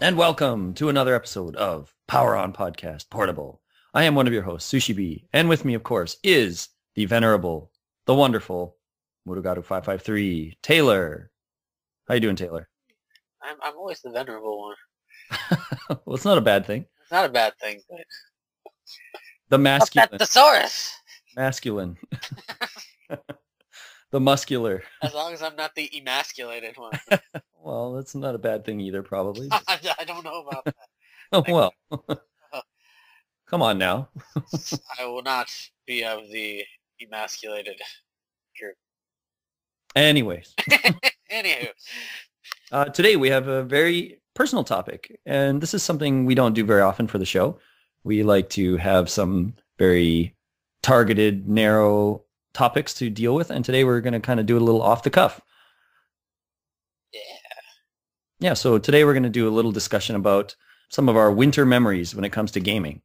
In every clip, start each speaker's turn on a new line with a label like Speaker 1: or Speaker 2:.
Speaker 1: And welcome to another episode of Power On Podcast Portable. I am one of your hosts, Sushi B, and with me, of course, is the venerable, the wonderful Murugaru553, Taylor. How you doing, Taylor?
Speaker 2: I'm always the venerable one.
Speaker 1: Well, it's not a bad thing.
Speaker 2: It's not a bad thing, but
Speaker 1: The masculine.
Speaker 2: the thesaurus.
Speaker 1: Masculine. The muscular.
Speaker 2: As long as I'm not the emasculated one.
Speaker 1: Well, that's not a bad thing either, probably.
Speaker 2: I don't know about that.
Speaker 1: Oh, well. Come on now.
Speaker 2: I will not be of the emasculated group.
Speaker 1: Anyways.
Speaker 2: Anywho.
Speaker 1: Today we have a very personal topic, and this is something we don't do very often for the show. We like to have some very targeted, narrow topics to deal with, and today we're going to kind of do it a little off the cuff. Yeah, so today we're going to do a little discussion about some of our winter memories when it comes to gaming.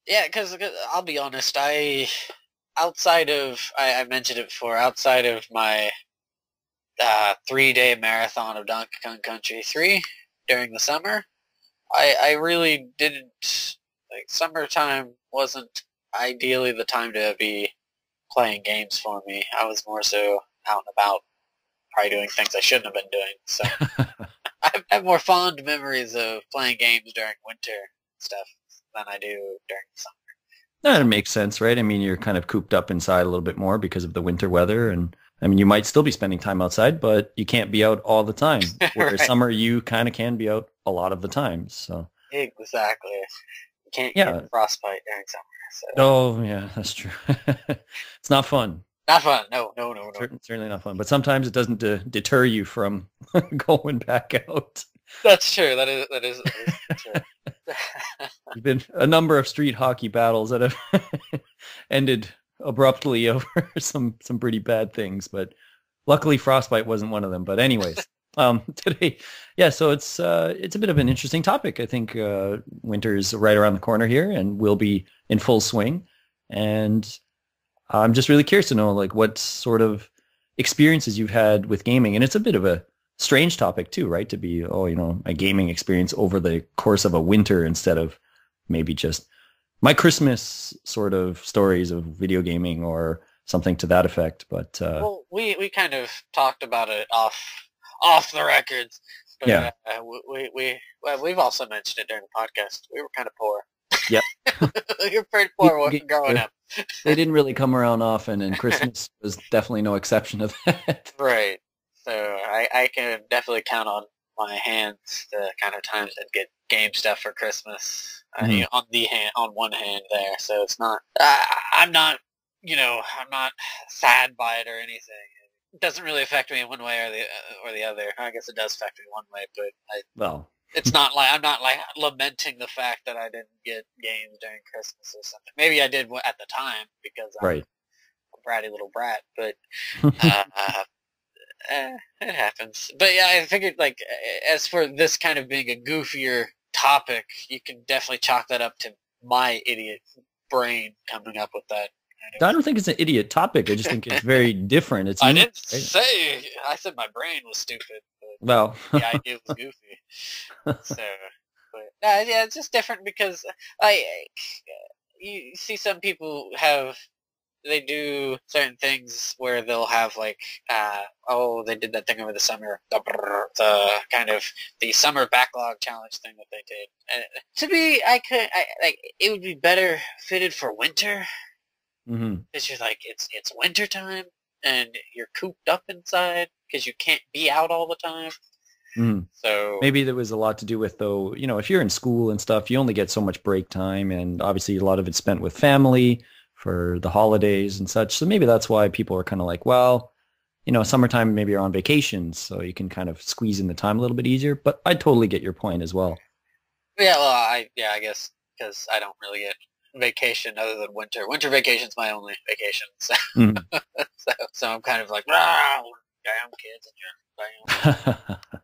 Speaker 2: Yeah, because I'll be honest, I mentioned it before, outside of my 3-day marathon of Donkey Kong Country 3 during the summer, I really didn't, summertime wasn't ideally the time to be playing games for me. I was more so out and about, probably doing things I shouldn't have been doing, so I have more fond memories of playing games during winter stuff than I do during the summer.
Speaker 1: That makes sense, right? I mean, you're kind of cooped up inside a little bit more because of the winter weather, and I mean, you might still be spending time outside, but you can't be out all the time. Whereas
Speaker 2: Right.
Speaker 1: summer, you kind of can be out a lot of the time. So
Speaker 2: Exactly. You can't
Speaker 1: Yeah.
Speaker 2: get frostbite during summer. So.
Speaker 1: Oh, yeah, that's true. It's not fun.
Speaker 2: Not fun. No.
Speaker 1: Certainly not fun. But sometimes it doesn't deter you from going back out.
Speaker 2: That's true. That is true.
Speaker 1: There's been a number of street hockey battles that have ended abruptly over some pretty bad things, but luckily frostbite wasn't one of them. But anyways, today, yeah, so it's a bit of an interesting topic. I think winter's right around the corner here and will be in full swing, and I'm just really curious to know what sort of experiences you've had with gaming. And it's a bit of a strange topic too, right? To be, a gaming experience over the course of a winter instead of maybe just my Christmas sort of stories of video gaming or something to that effect. But
Speaker 2: Well, we kind of talked about it off the records. But,
Speaker 1: Yeah.
Speaker 2: We've also mentioned it during the podcast. We were kind of poor.
Speaker 1: Yep.
Speaker 2: We were pretty poor growing up.
Speaker 1: They didn't really come around often, and Christmas was definitely no exception to that.
Speaker 2: Right. So I can definitely count on my hands the kind of times I'd get game stuff for Christmas.
Speaker 1: Mhm.
Speaker 2: On one hand there. So it's not. I'm not. I'm not sad by it or anything. It doesn't really affect me in one way or the other. I guess it does affect me one way, but
Speaker 1: Well,
Speaker 2: it's not like I'm not lamenting the fact that I didn't get games during Christmas or something. Maybe I did at the time because I'm
Speaker 1: right.
Speaker 2: a bratty little brat, but it happens. But yeah, I figured as for this kind of being a goofier topic, you can definitely chalk that up to my idiot brain coming up with that.
Speaker 1: I don't think it's an idiot topic. I just think it's very different. It's
Speaker 2: I
Speaker 1: unique,
Speaker 2: didn't
Speaker 1: right?
Speaker 2: say. I said my brain was stupid, but
Speaker 1: Well,
Speaker 2: the idea was goofy. So, but yeah, it's just different because you see some people they do certain things where they'll have they did that thing over the summer, the kind of the summer backlog challenge thing that they did. And to me, it would be better fitted for winter.
Speaker 1: mhm.
Speaker 2: Because you're it's winter time and you're cooped up inside because you can't be out all the time.
Speaker 1: Mhm.
Speaker 2: So
Speaker 1: Maybe there was a lot to do with, though, if you're in school and stuff, you only get so much break time, and obviously a lot of it's spent with family for the holidays and such. So maybe that's why people are kind of like, well, summertime, maybe you're on vacation, so you can kind of squeeze in the time a little bit easier. But I totally get your point as well.
Speaker 2: yeah, well, I guess because I don't really get vacation other than winter. Winter vacation's my only vacation. So
Speaker 1: Mhm.
Speaker 2: so I'm kind of like, damn kids and your damn.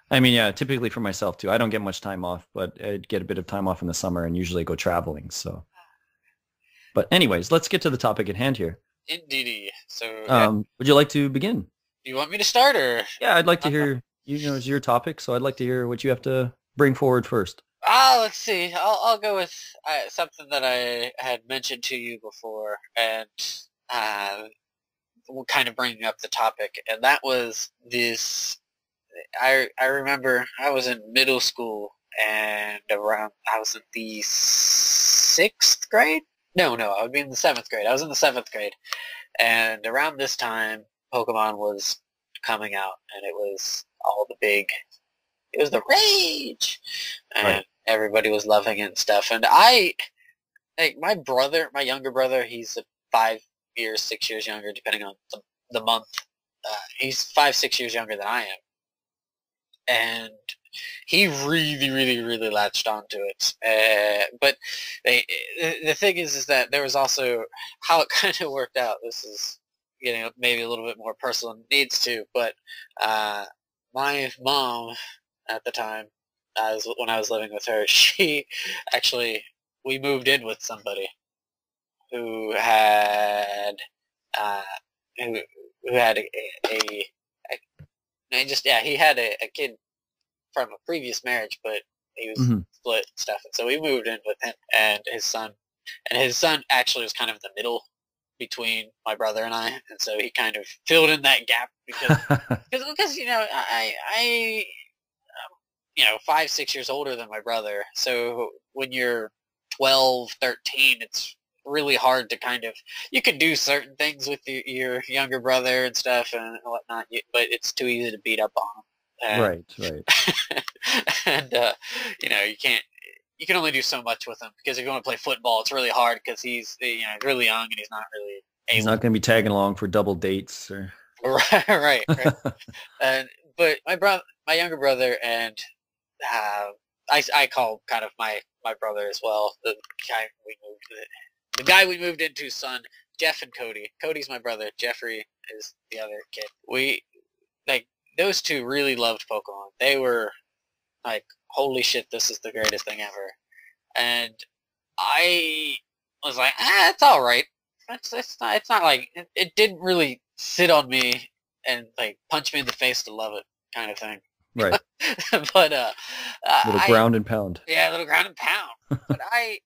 Speaker 1: I mean, yeah, typically for myself too. I don't get much time off, but I get a bit of time off in the summer and usually go traveling. So, but anyways, let's get to the topic at hand here.
Speaker 2: Indeedy. So yeah.
Speaker 1: Would you like to begin?
Speaker 2: Do you want me to start or?
Speaker 1: Yeah, I'd like to hear, it's your topic, so I'd like to hear what you have to bring forward first?
Speaker 2: Let's see. I'll go with something that I had mentioned to you before, and uh, we're kind of bringing up the topic, and that was this. I remember I was in middle school, and around I was in the sixth grade. No, I would be in the seventh grade. I was in the seventh grade, and around this time, Pokemon was coming out, and it was all the big. It was the rage, and
Speaker 1: Right.
Speaker 2: everybody was loving it and stuff. And I, like my brother, my younger brother, he's 5 years, 6 years younger, depending on the month. He's 5, 6 years younger than I am, and he really, really, really latched onto it. But the thing is that there was also how it kind of worked out. This is, maybe a little bit more personal than it needs to, but my mom at the time, when I was living with her, she actually, we moved in with somebody who had uh, who who had he had a kid from a previous marriage, but he was
Speaker 1: Hmm.
Speaker 2: split and stuff, and so we moved in with him and his son. And his son actually was kind of in the middle between my brother and I, and so he kind of filled in that gap because I 5, 6 years older than my brother. So when you're 12, 13, it's really hard to kind of, you can do certain things with your younger brother and stuff and whatnot, but it's too easy to beat up on him.
Speaker 1: Right. Right.
Speaker 2: And you can only do so much with him because if you want to play football, it's really hard because he's really young and he's not really
Speaker 1: He's
Speaker 2: able.
Speaker 1: not going to be tagging along for double dates or.
Speaker 2: Right, right. And but my younger brother, and I call kind of my brother as well. The guy we moved into's son, Jeff and Cody. Cody's my brother. Jeffrey is the other kid. We like those two really loved Pokemon. They were like, holy shit, this is the greatest thing ever. And I was like, it's all right. It's not like it didn't really sit on me and like punch me in the face to love it kind of thing.
Speaker 1: Right.
Speaker 2: But
Speaker 1: Little
Speaker 2: I
Speaker 1: ground and pound.
Speaker 2: yeah, a little ground and pound. But I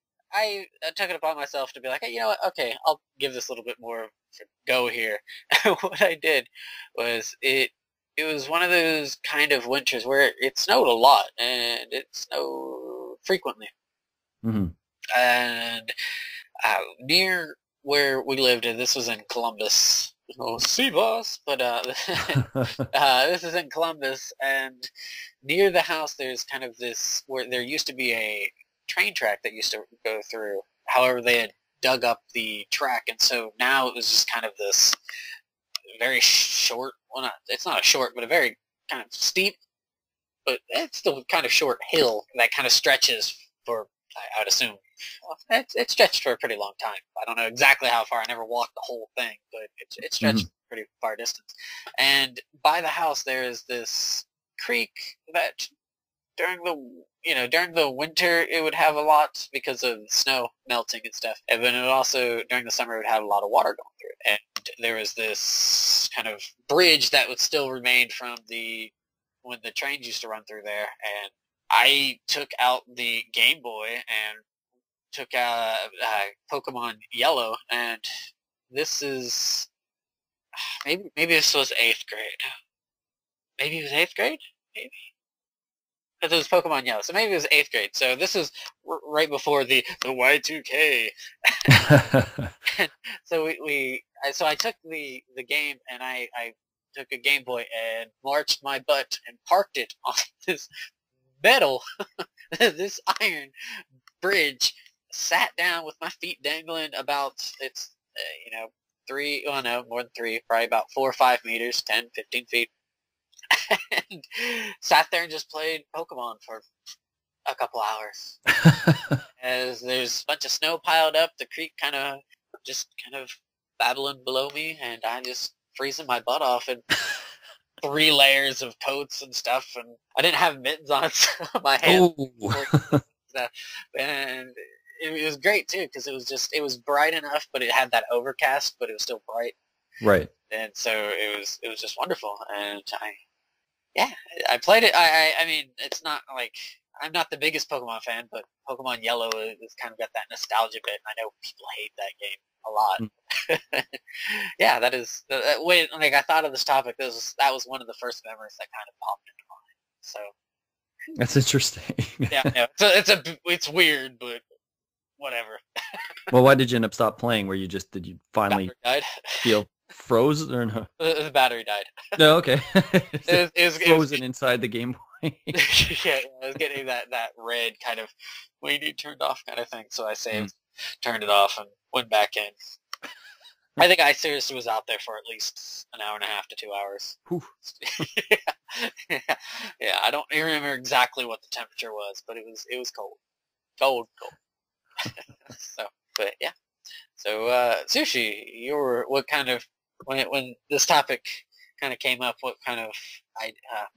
Speaker 2: took it upon myself to be like, hey, you know what? Okay, I'll give this a little bit more of a go here. What I did was it was one of those kind of winters where it snowed a lot and it snowed frequently.
Speaker 1: Hmm.
Speaker 2: And near where we lived, and this was in Columbus. Oh, see, boss. But this is in Columbus, and near the house, there's kind of this where there used to be a train track that used to go through. However, they had dug up the track, and so now it was just kind of this very short. Well, it's not a short, but a very kind of steep, but it's still kind of short hill that kind of stretches for, I would assume, well, it stretched for a pretty long time. I don't know exactly how far. I never walked the whole thing, but it stretched
Speaker 1: Hmm.
Speaker 2: pretty far distance. And by the house, there is this creek that during the winter it would have a lot because of snow melting and stuff. And then it also during the summer it would have a lot of water going through it. And there was this kind of bridge that would still remain from the when the trains used to run through there. And I took out the Game Boy and took out Pokemon Yellow, and this is maybe this was eighth grade. Maybe it was eighth grade. Maybe because it was Pokemon Yellow, so maybe it was eighth grade. So this is right before the Y2K. And so so I took the game and I took a Game Boy and marched my butt and parked it on this metal, this iron bridge, sat down with my feet dangling about it's three, well no, more than three, probably about 4 or 5 meters, 10, 15 feet, and sat there and just played Pokemon for a couple hours. As there's a bunch of snow piled up, the creek kind of babbling below me, and I just freezing my butt off in 3 layers of coats and stuff, and I didn't have mittens on, so my hands
Speaker 1: Oh.
Speaker 2: stuff. And it was great too because it was bright enough, but it had that overcast, but it was still bright,
Speaker 1: Right.
Speaker 2: and so it was just wonderful. And I played it. I mean, it's not like I'm not the biggest Pokemon fan, but Pokemon Yellow has kind of got that nostalgia bit. And I know people hate that game a lot. Yeah, that is. Wait, like I thought of this topic. That was one of the first memories that kind of popped into mind. So
Speaker 1: That's interesting.
Speaker 2: yeah. So it's weird, but whatever.
Speaker 1: Well, why did you end up stop playing? Did you finally
Speaker 2: Battery died.
Speaker 1: feel frozen or no?
Speaker 2: The battery died.
Speaker 1: No, okay.
Speaker 2: It was
Speaker 1: Frozen inside the Game Boy.
Speaker 2: yeah, I was getting that red kind of we need turned off kind of thing. So I saved, turned it off, and went back in. I think I seriously was out there for at least an hour and a half to 2 hours. Yeah. I don't remember exactly what the temperature was, but it was cold. So, but yeah. So, Sushi, what kind of when this topic kind of came up, what kind of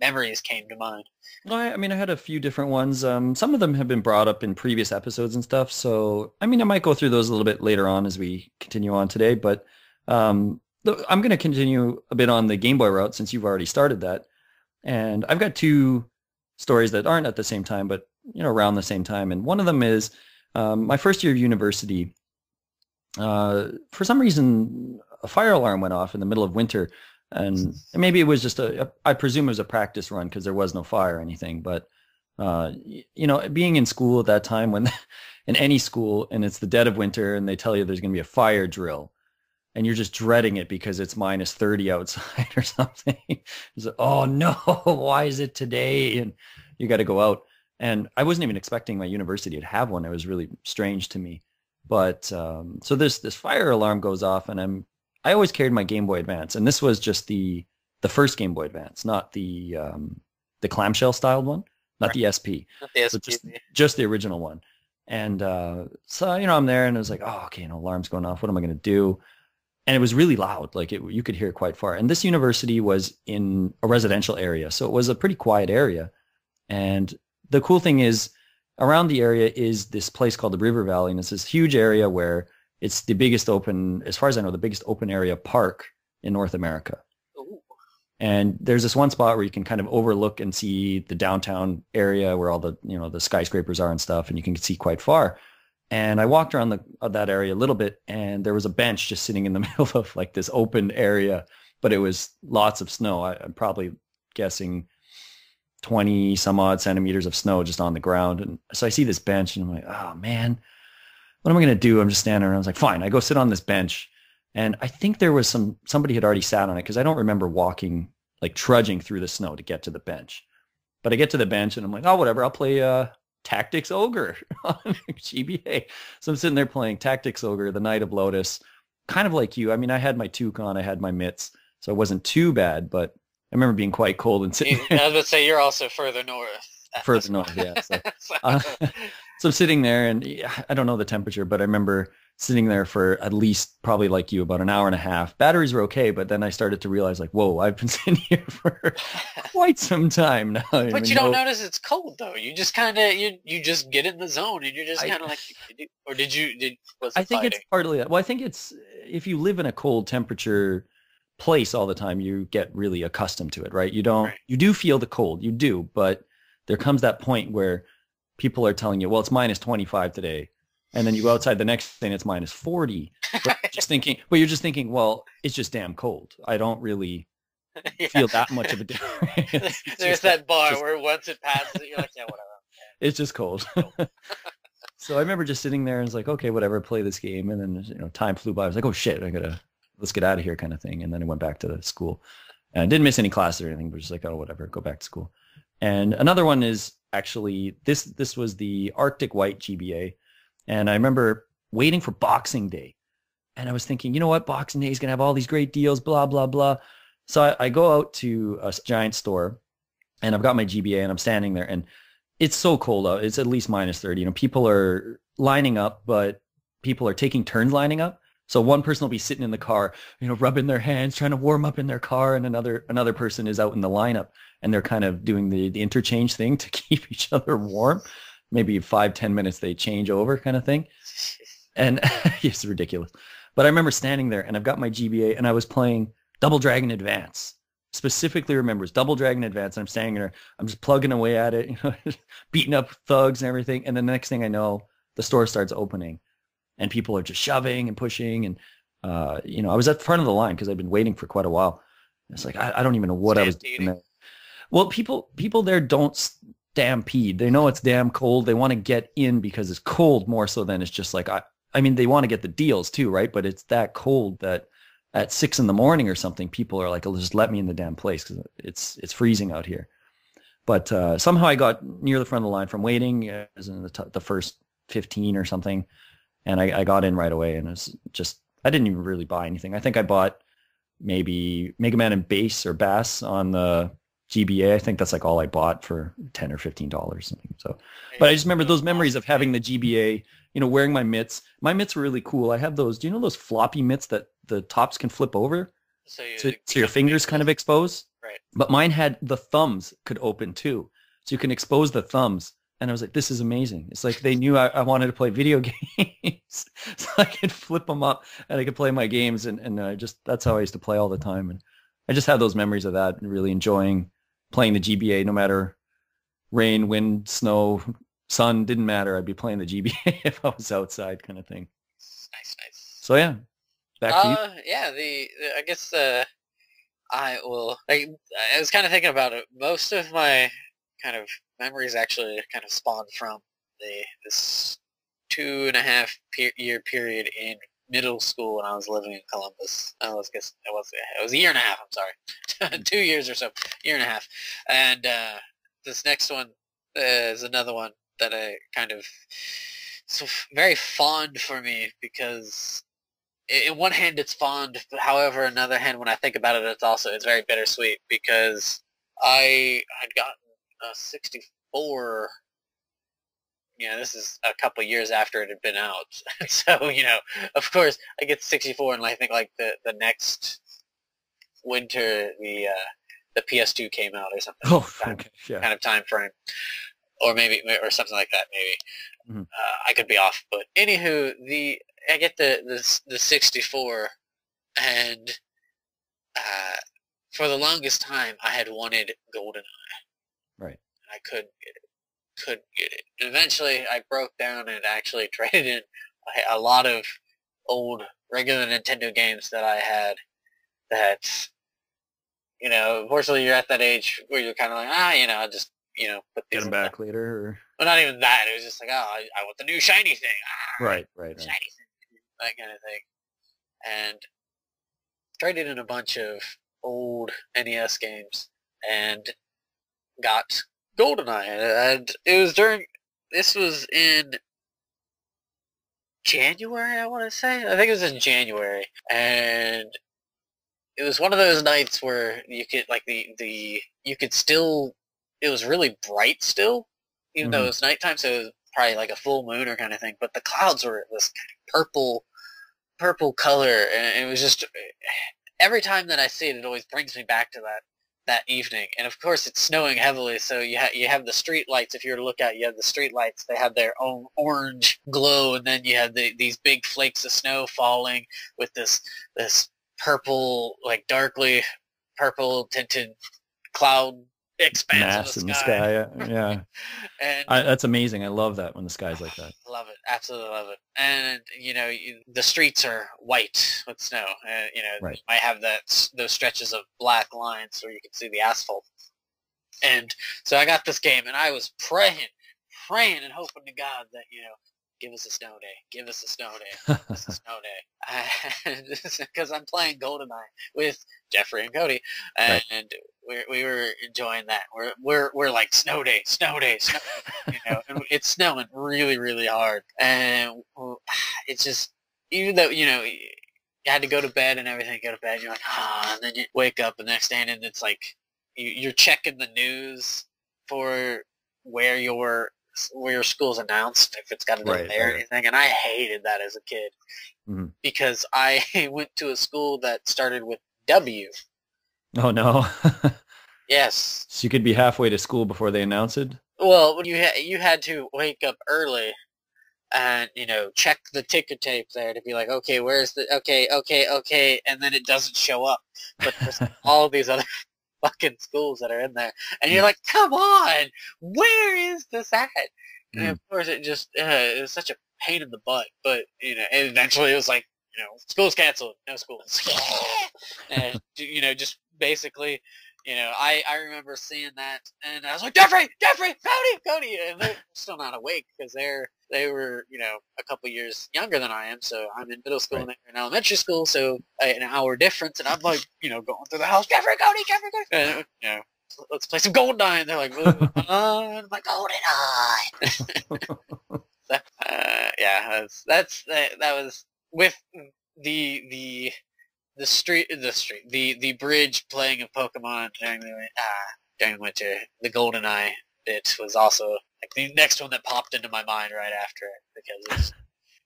Speaker 2: memories came to mind?
Speaker 1: Well, I mean, I had a few different ones. Some of them have been brought up in previous episodes and stuff. So, I mean, I might go through those a little bit later on as we continue on today. But I'm going to continue a bit on the Game Boy route since you've already started that. And I've got two stories that aren't at the same time, but, around the same time. And one of them is my first year of university. For some reason, a fire alarm went off in the middle of winter. And maybe it was just I presume it was a practice run because there was no fire or anything. But, being in school at that time in any school and it's the dead of winter and they tell you there's going to be a fire drill and you're just dreading it because it's minus 30 outside or something. It's like, oh no, why is it today? And you got to go out. And I wasn't even expecting my university to have one. It was really strange to me. But so this fire alarm goes off and I always carried my Game Boy Advance, and this was just the first Game Boy Advance, not the clamshell styled one, not the SP,
Speaker 2: not the SP.
Speaker 1: So just the original one. And so I'm there, and I was like, oh, okay, alarm's going off. What am I going to do? And it was really loud, like you could hear it quite far. And this university was in a residential area, so it was a pretty quiet area. And the cool thing is, around the area is this place called the River Valley, and it's this huge area where it's the biggest open, as far as I know, the biggest open area park in North America.
Speaker 2: Ooh.
Speaker 1: And there's this one spot where you can kind of overlook and see the downtown area where all the, the skyscrapers are and stuff, and you can see quite far. And I walked around that area a little bit, and there was a bench just sitting in the middle of like this open area, but it was lots of snow. I'm probably guessing 20 some odd centimeters of snow just on the ground. And so I see this bench and I'm like, oh man, what am I going to do? I'm just standing there. I was like, fine, I go sit on this bench. And I think there was somebody had already sat on it because I don't remember walking, like trudging through the snow to get to the bench. But I get to the bench and I'm like, oh, whatever, I'll play Tactics Ogre on GBA. So I'm sitting there playing Tactics Ogre, the Knight of Lotus, kind of like you. I mean, I had my toque on, I had my mitts, so it wasn't too bad, but I remember being quite cold and sitting there.
Speaker 2: I was going to say, you're also further north.
Speaker 1: Further north, yeah. So, so I'm sitting there, and I don't know the temperature, but I remember sitting there for at least, probably like you, about an hour and a half. Batteries were okay, but then I started to realize, like, whoa, I've been sitting here for quite some time now.
Speaker 2: But you don't notice it's cold, though. You just kind of, you just get in the zone, and you're just kind of like, or was it
Speaker 1: I think
Speaker 2: fighting?
Speaker 1: it's partly that. Well, I think it's, if you live in a cold temperature place all the time, you get really accustomed to it, right? You do feel the cold, you do, but there comes that point where people are telling you, well, it's minus 25 today. And then you go outside the next day and it's minus 40. But you're just thinking, well, it's just damn cold. I don't really feel that much of a difference.
Speaker 2: There's that bar where once it passes, you're like, yeah, whatever.
Speaker 1: It's just cold. So I remember just sitting there and was like, okay, whatever, play this game. And then, time flew by. I was like, oh shit, let's get out of here kind of thing. And then I went back to the school and I didn't miss any classes or anything, but just like, oh, whatever, go back to school. And another one is actually, this was the Arctic White GBA. And I remember waiting for Boxing Day. And I was thinking, you know what? Boxing Day is going to have all these great deals, blah, blah, blah. So I go out to a giant store and I've got my GBA and I'm standing there and it's so cold out. It's at least minus 30. People are lining up, but people are taking turns lining up. So one person will be sitting in the car, rubbing their hands, trying to warm up in their car. And another person is out in the lineup and they're kind of doing the interchange thing to keep each other warm. Maybe 5-10 minutes they change over kind of thing. And it's ridiculous. But I remember standing there and I've got my GBA and I was playing Double Dragon Advance. specifically remember is Double Dragon Advance. And I'm standing there, I'm just plugging away at it, beating up thugs and everything. And then the next thing I know, the store starts opening, and people are just shoving and pushing. And I was at the front of the line because I'd been waiting for quite a while. It's like I don't even know what I was doing there. Well, people there don't stampede. They know it's damn cold. They want to get in because it's cold more so than it's just like I mean, they want to get the deals too, right? But it's that cold that at 6 a.m. or something, people are like, "Oh, just let me in the damn place because it's freezing out here." But somehow I got near the front of the line from waiting. It was in the first 15 or something, and I got in right away. And it was just I didn't even really buy anything. I think I bought maybe Mega Man and Bass or Bass on the GBA. I think that's like all I bought for $10 or $15. So, but I just remember those memories of having the GBA, wearing my mitts. My mitts were really cool. I have those, do you know those floppy mitts that the tops can flip over? So your fingers kind of expose?
Speaker 2: Right.
Speaker 1: But mine had the thumbs could open too. So you can expose the thumbs. And I was like, this is amazing. It's like they knew I wanted to play video games. So I could flip them up and I could play my games. And that's how I used to play all the time. And I just had those memories of that and really enjoying playing the GBA no matter rain, wind, snow, sun, didn't matter. I'd be playing the GBA if I was outside kind of thing.
Speaker 2: Nice.
Speaker 1: So yeah, back to you.
Speaker 2: Yeah, I guess I was kind of thinking about it. Most of my kind of memories actually kind of spawned from this 2.5 year period in middle school when I was living in Columbus. It was a year and a half. I'm sorry, 2 years or so, year and a half. And this next one is another one that I kind of very fond for me because in one hand it's fond, but however, another hand when I think about it, it's very bittersweet because I had gotten a 64. This is a couple years after it had been out. So, of course, I get 64, and I think like the next winter, the PS2 came out or something.
Speaker 1: Oh, okay. Yeah.
Speaker 2: Kind of time frame, or something like that. Maybe I could be off, but anywho, I get the 64, and for the longest time, I had wanted GoldenEye.
Speaker 1: Right.
Speaker 2: I couldn't get it. And eventually, I broke down and actually traded in a lot of old regular Nintendo games that I had that, unfortunately you're at that age where you're kind of like, I'll just, put these
Speaker 1: get them back later. Or...
Speaker 2: Well, not even that. It was just like, I want the new shiny thing.
Speaker 1: Right.
Speaker 2: Shiny thing. That kind of thing. And traded in a bunch of old NES games and got GoldenEye, and this was in January, I want to say. I think it was in January, and it was one of those nights where you could, like, you could still, it was really bright still, even though it was nighttime, so it was probably like a full moon or kind of thing, but the clouds were this kind of purple color, and it was just, every time that I see it, it always brings me back to that evening. And of course it's snowing heavily, so you have the street lights. If you were to look out, you have the street lights. They have their own orange glow, and then you have these big flakes of snow falling with this purple, like darkly purple tinted cloud expanse
Speaker 1: in the sky. Yeah.
Speaker 2: And
Speaker 1: that's amazing. I love that when the sky's like that.
Speaker 2: Love it, absolutely love it. And the streets are white with snow.
Speaker 1: Right.
Speaker 2: You might have those stretches of black lines where you can see the asphalt. And so I got this game, and I was praying and hoping to God that give us a snow day, give us a snow day, give us a snow day, because I'm playing GoldenEye with Jeffrey and Cody, and we were enjoying that. We're like snow day, and it's snowing really, really hard, and it's just, even though you had to go to bed and everything, you're like, and then you wake up the next day, and it's like you're checking the news for where your school's announced, if it's got a delay or anything, and I hated that as a kid because I went to a school that started with W.
Speaker 1: Oh no.
Speaker 2: Yes.
Speaker 1: So you could be halfway to school before they announce it?
Speaker 2: Well, you had to wake up early and check the ticker tape there to be like, okay, where's the okay, and then it doesn't show up, but there's all these other fucking schools that are in there, and you're like, come on, where is this at? And of course, it was such a pain in the butt. But and eventually it was like, school's canceled, no schools. And just basically, I remember seeing that, and I was like, Jeffrey, Cody, and they're still not awake because they were a couple years younger than I am, so I'm in middle school and they're in elementary school, so an hour difference, and I'm like, going through the house, Jeffrey, Cody, and let's play some GoldenEye, and they're like, I'm like, GoldenEye. Yeah, that was with the bridge playing of Pokemon during winter. The GoldenEye bit was also like the next one that popped into my mind right after it, because it's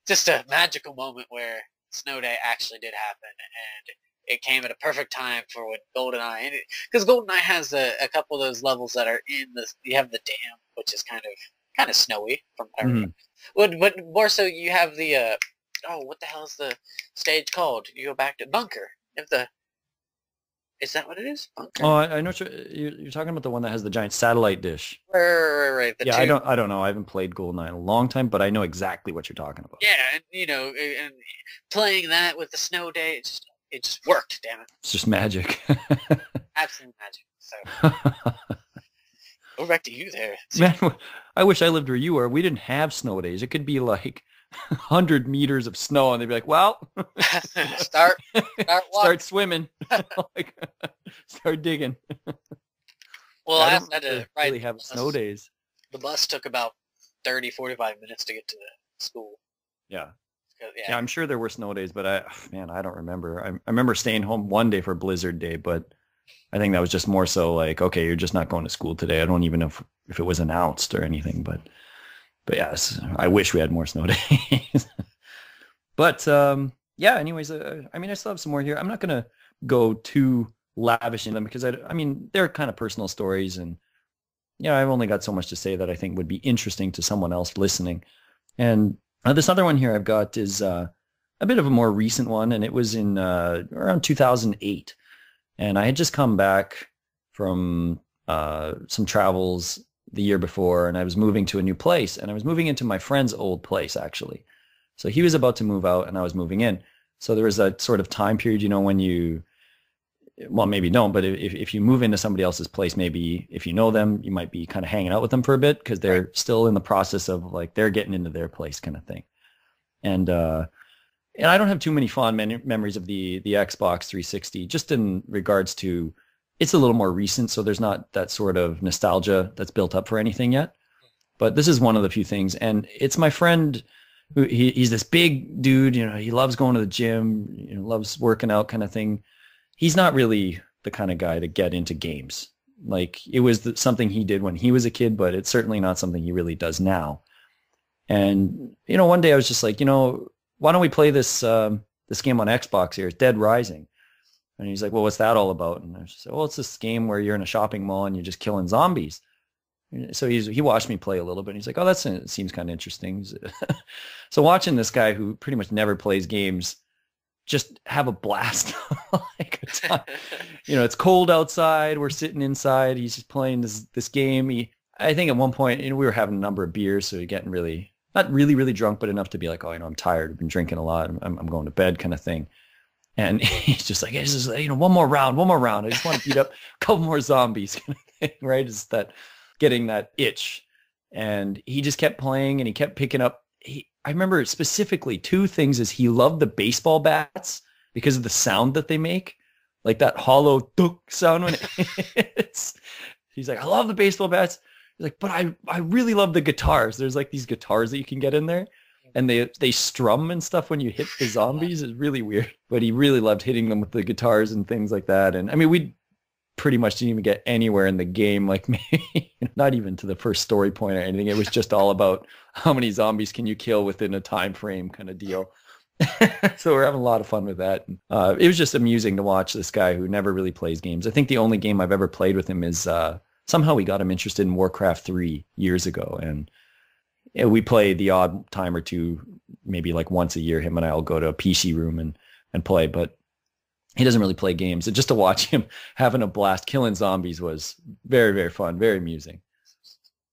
Speaker 2: just a magical moment where Snow Day actually did happen, and it came at a perfect time for when GoldenEye, because GoldenEye has a couple of those levels that are you have the dam, which is kind of snowy from what I remember. But more so, you have the what the hell is the stage called? You go back to Bunker. Is that what it is? Bunker?
Speaker 1: Oh, I know what you're talking about, the one that has the giant satellite dish.
Speaker 2: Right.
Speaker 1: Yeah, I don't know. I haven't played GoldenEye in a long time, but I know exactly what you're talking about.
Speaker 2: Yeah, and and playing that with the Snow Day, it just worked. Damn it!
Speaker 1: It's just magic.
Speaker 2: Absolute magic. So, go back to you there.
Speaker 1: Man, I wish I lived where you were. We didn't have snow days. It could be like 100 meters of snow, and they'd be like, well, start swimming. Like, start digging.
Speaker 2: Well,
Speaker 1: I
Speaker 2: I
Speaker 1: don't
Speaker 2: had to
Speaker 1: really have snow days.
Speaker 2: The bus took about 30-45 minutes to get to the school.
Speaker 1: Yeah, I'm sure there were snow days, but I don't remember. I remember staying home one day for Blizzard Day, but I think that was just more so like, okay, you're just not going to school today. I don't even know if it was announced or anything, but yes, I wish we had more snow days. But anyways, I still have some more here. I'm not going to go too lavish in them because they're kind of personal stories, and I've only got so much to say that I think would be interesting to someone else listening. And this other one here I've got is a bit of a more recent one, and it was in around 2008. And I had just come back from some travels the year before, and I was moving to a new place, and I was moving into my friend's old place, actually. So he was about to move out, and I was moving in. So there was a sort of time period, when you, well, maybe don't, but if you move into somebody else's place, maybe if you know them, you might be kind of hanging out with them for a bit because they're still in the process of like they're getting into their place kind of thing. And I don't have too many fond memories of the Xbox 360, just in regards to it's a little more recent, so there's not that sort of nostalgia that's built up for anything yet. But this is one of the few things, and it's my friend who he's this big dude. He loves going to the gym, loves working out, kind of thing. He's not really the kind of guy to get into games. Like it was something he did when he was a kid, but it's certainly not something he really does now. And one day I was just like, why don't we play this game on Xbox here? It's Dead Rising. And he's like, well, what's that all about? And I just said, well, it's this game where you're in a shopping mall and you're just killing zombies. So he watched me play a little bit. And he's like, oh, that seems kind of interesting. So watching this guy who pretty much never plays games just have a blast. Like it's cold outside. We're sitting inside. He's just playing this game. I think at one point, we were having a number of beers, so you're getting not really, really drunk, but enough to be like, oh, I'm tired. I've been drinking a lot. I'm going to bed kind of thing. And he's just like, it's just, one more round. I just want to beat up a couple more zombies kind of thing, right? It's that getting that itch. And he just kept playing and he kept picking up. I remember specifically two things is he loved the baseball bats because of the sound that they make, like that hollow dunk sound when it hits. He's like, I love the baseball bats. He's like, but I really love the guitars. There's like these guitars that you can get in there. And they strum and stuff when you hit the zombies. It's really weird. But he really loved hitting them with the guitars and things like that. And we pretty much didn't even get anywhere in the game, like maybe not even to the first story point or anything. It was just all about how many zombies can you kill within a time frame kind of deal. So we're having a lot of fun with that. It was just amusing to watch this guy who never really plays games. I think the only game I've ever played with him is somehow we got him interested in Warcraft 3 years ago. And we play the odd time or two, maybe like once a year. Him and I will go to a PC room and play. But he doesn't really play games. And just to watch him having a blast killing zombies was very, very fun, very amusing.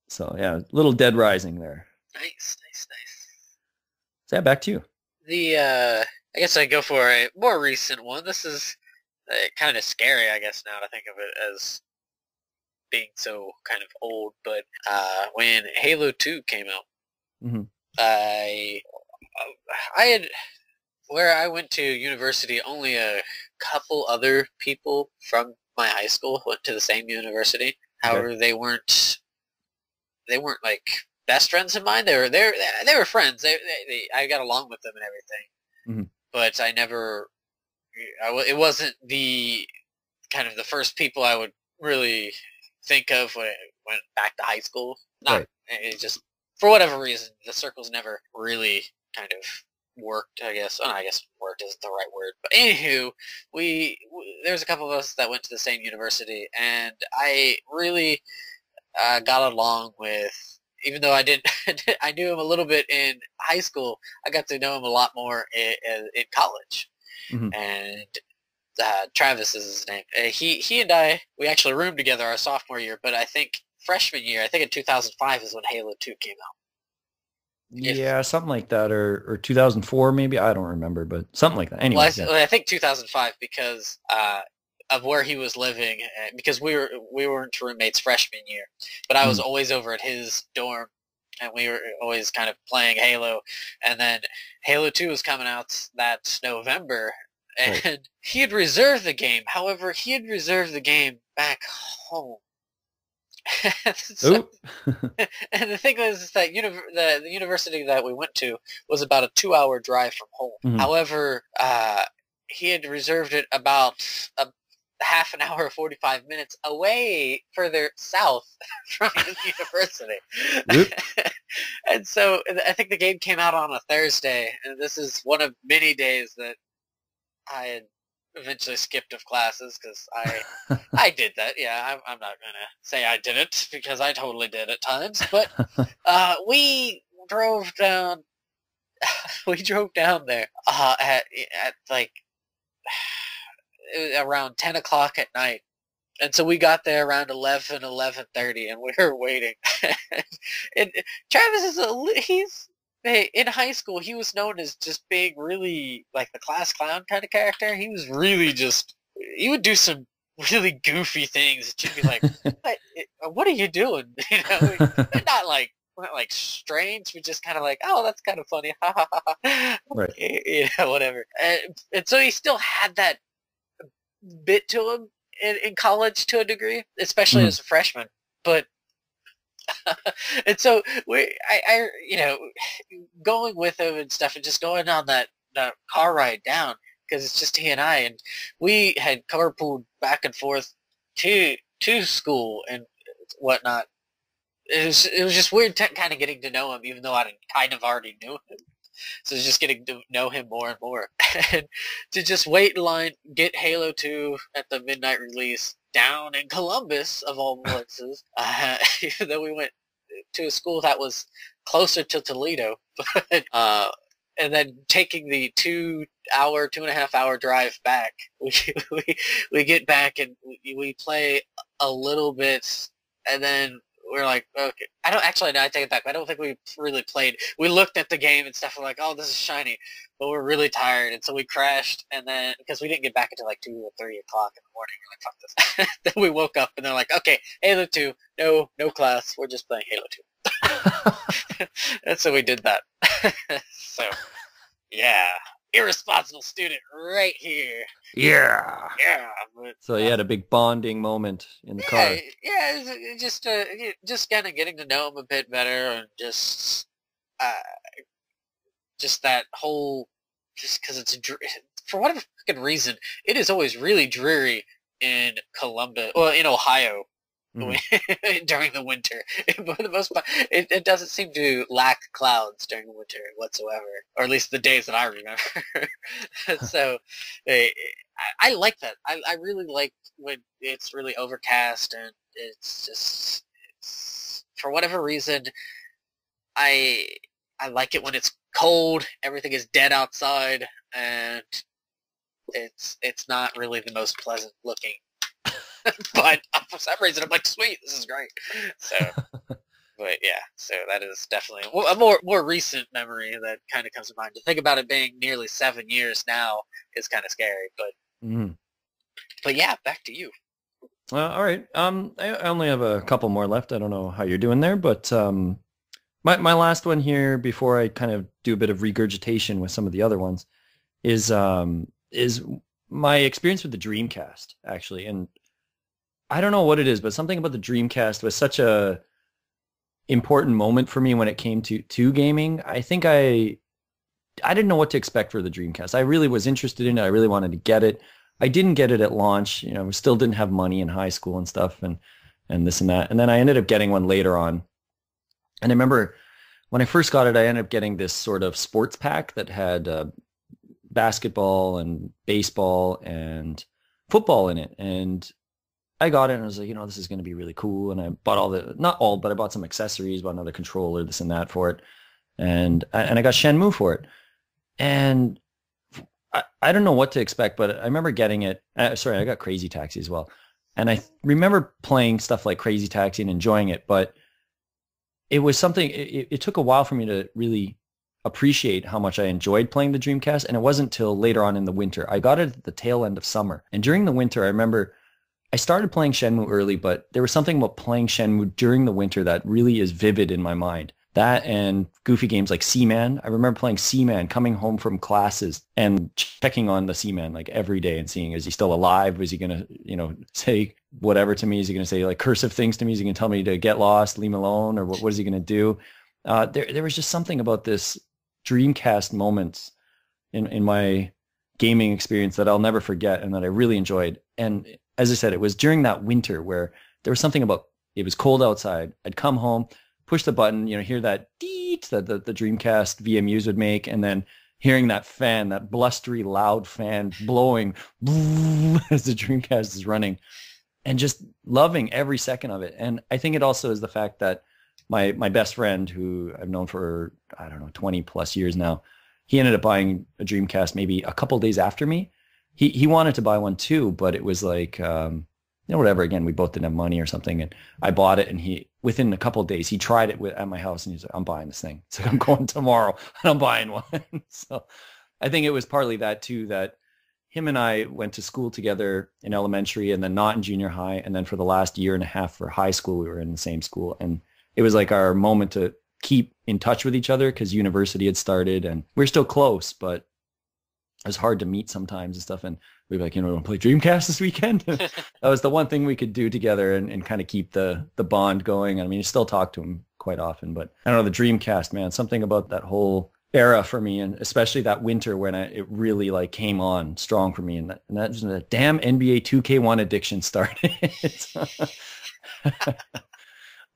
Speaker 1: So yeah, little Dead Rising there.
Speaker 2: Nice, nice, nice.
Speaker 1: Is that back to you?
Speaker 2: I guess I go for a more recent one. This is kind of scary, I guess, now to think of it as being so kind of old. But when Halo 2 came out,
Speaker 1: Mm-hmm.
Speaker 2: I had, where I went to university, only a couple other people from my high school went to the same university. However, they weren't like best friends of mine. They were friends. I got along with them and everything.
Speaker 1: Mm-hmm.
Speaker 2: But I never, it wasn't the kind of the first people I would really think of when I went back to high school. It just, for whatever reason, the circles never really kind of worked, I guess. Oh, I guess worked isn't the right word. But anywho, there's a couple of us that went to the same university, and I really got along with, even though I didn't, I knew him a little bit in high school, I got to know him a lot more in college.
Speaker 1: Mm-hmm.
Speaker 2: And Travis is his name. He and I, we actually roomed together our sophomore year, but I think freshman year, I think in 2005 is when Halo 2 came out.
Speaker 1: Yeah, something like that, or 2004 maybe. I don't remember, but something like that. Anyway,
Speaker 2: I think 2005 because of where he was living, because we weren't roommates freshman year, but I was always over at his dorm, and we were always kind of playing Halo, and then Halo 2 was coming out that November, and he had reserved the game. However, he had reserved the game back home. So, and the thing was that the university that we went to was about a 2-hour drive from home.
Speaker 1: Mm-hmm.
Speaker 2: However, he had reserved it about a half an hour, 45 minutes away further south from his university. And so I think the game came out on a Thursday, and this is one of many days that I had eventually skipped of classes because I did that. Yeah, I'm not gonna say I didn't because I totally did at times. But we drove down. We drove down there at like around 10 o'clock at night, and so we got there around 11:30, and we were waiting. And Travis is in high school, he was known as just being really like the class clown kind of character. He was really he would do some really goofy things that you'd be like, what are you doing? You know, not like strange, but just kind of like, oh, that's kind of funny.
Speaker 1: Right.
Speaker 2: You know, whatever. And so he still had that bit to him in college to a degree, especially as a freshman. But and so I you know, going with him and stuff, and just going on that car ride down, because it's just he and I, and we had carpooled back and forth to school and whatnot. It was just weird kind of getting to know him, even though I kind of already knew him. So it's just getting to know him more and more, and to just wait in line, get Halo 2 at the midnight release down in Columbus of all places, even though we went to a school that was closer to Toledo, but and then taking the 2.5 hour drive back, we get back and we play a little bit, and then we're like, okay, I take it back. I don't think we really played. We looked at the game and stuff. We're like, oh, this is shiny, but we're really tired, and so we crashed. And then because we didn't get back until like 2 or 3 o'clock in the morning, we're like, fuck this. Then we woke up and they're like, okay, Halo 2, no class. We're just playing Halo 2. And so we did that. So yeah, irresponsible student right here.
Speaker 1: Yeah.
Speaker 2: But,
Speaker 1: so you had a big bonding moment in the car.
Speaker 2: Yeah, just kind of getting to know him a bit better, and just that whole, just because it's for whatever fucking reason, it is always really dreary in Columbus, well, in Ohio. During the winter, for the most part, it doesn't seem to lack clouds during the winter whatsoever, or at least the days that I remember. So, I like that. I really like when it's really overcast, and it's for whatever reason, I like it when it's cold. Everything is dead outside, and it's not really the most pleasant looking. But for some reason, I'm like, sweet, this is great. So, but yeah, so that is definitely a more recent memory that kind of comes to mind. To think about it being nearly 7 years now is kind of scary. But yeah, back to you.
Speaker 1: All right. I only have a couple more left. I don't know how you're doing there, but my last one here before I kind of do a bit of regurgitation with some of the other ones is my experience with the Dreamcast, actually. And I don't know what it is, but something about the Dreamcast was such a important moment for me when it came to gaming. I think I didn't know what to expect for the Dreamcast. I really was interested in it. I really wanted to get it. I didn't get it at launch. You know, we still didn't have money in high school and stuff and this and that. And then I ended up getting one later on. And I remember when I first got it, I ended up getting this sort of sports pack that had basketball and baseball and football in it. And I got it and I was like, this is going to be really cool. And I bought not all, but I bought some accessories, bought another controller, this and that for it. And I got Shenmue for it. And I don't know what to expect, but I remember getting it. Sorry, I got Crazy Taxi as well. And I remember playing stuff like Crazy Taxi and enjoying it, but it was something, it took a while for me to really appreciate how much I enjoyed playing the Dreamcast. And it wasn't till later on in the winter. I got it at the tail end of summer. And during the winter, I remember I started playing Shenmue early, but there was something about playing Shenmue during the winter that really is vivid in my mind. That and goofy games like Seaman. I remember playing Seaman, coming home from classes and checking on the Seaman like every day and seeing, is he still alive? Was he going to, say whatever to me? Is he going to say like cursive things to me? Is he going to tell me to get lost, leave me alone? Or what is he going to do? There was just something about this Dreamcast moments in my gaming experience that I'll never forget and that I really enjoyed. And as I said, it was during that winter where there was something about, it was cold outside. I'd come home, push the button, hear that deet that the Dreamcast VMUs would make, and then hearing that fan, that blustery, loud fan blowing as the Dreamcast is running, and just loving every second of it. And I think it also is the fact that my best friend, who I've known for, 20 plus years now, he ended up buying a Dreamcast maybe a couple days after me. He wanted to buy one too, but it was like, whatever. Again, we both didn't have money or something, and I bought it. And within a couple of days, he tried it at my house, and he's like, "I'm buying this thing." It's like, "I'm going tomorrow, and I'm buying one." So, I think it was partly that too, that him and I went to school together in elementary, and then not in junior high, and then for the last year and a half for high school, we were in the same school, and it was like our moment to keep in touch with each other because university had started, and we're still close, but it was hard to meet sometimes and stuff. And we'd be like, want to play Dreamcast this weekend? That was the one thing we could do together and kind of keep the bond going. I mean, I still talk to him quite often, but I don't know, the Dreamcast, man, something about that whole era for me, and especially that winter when it really like came on strong for me. And that's the damn NBA 2K1 addiction started.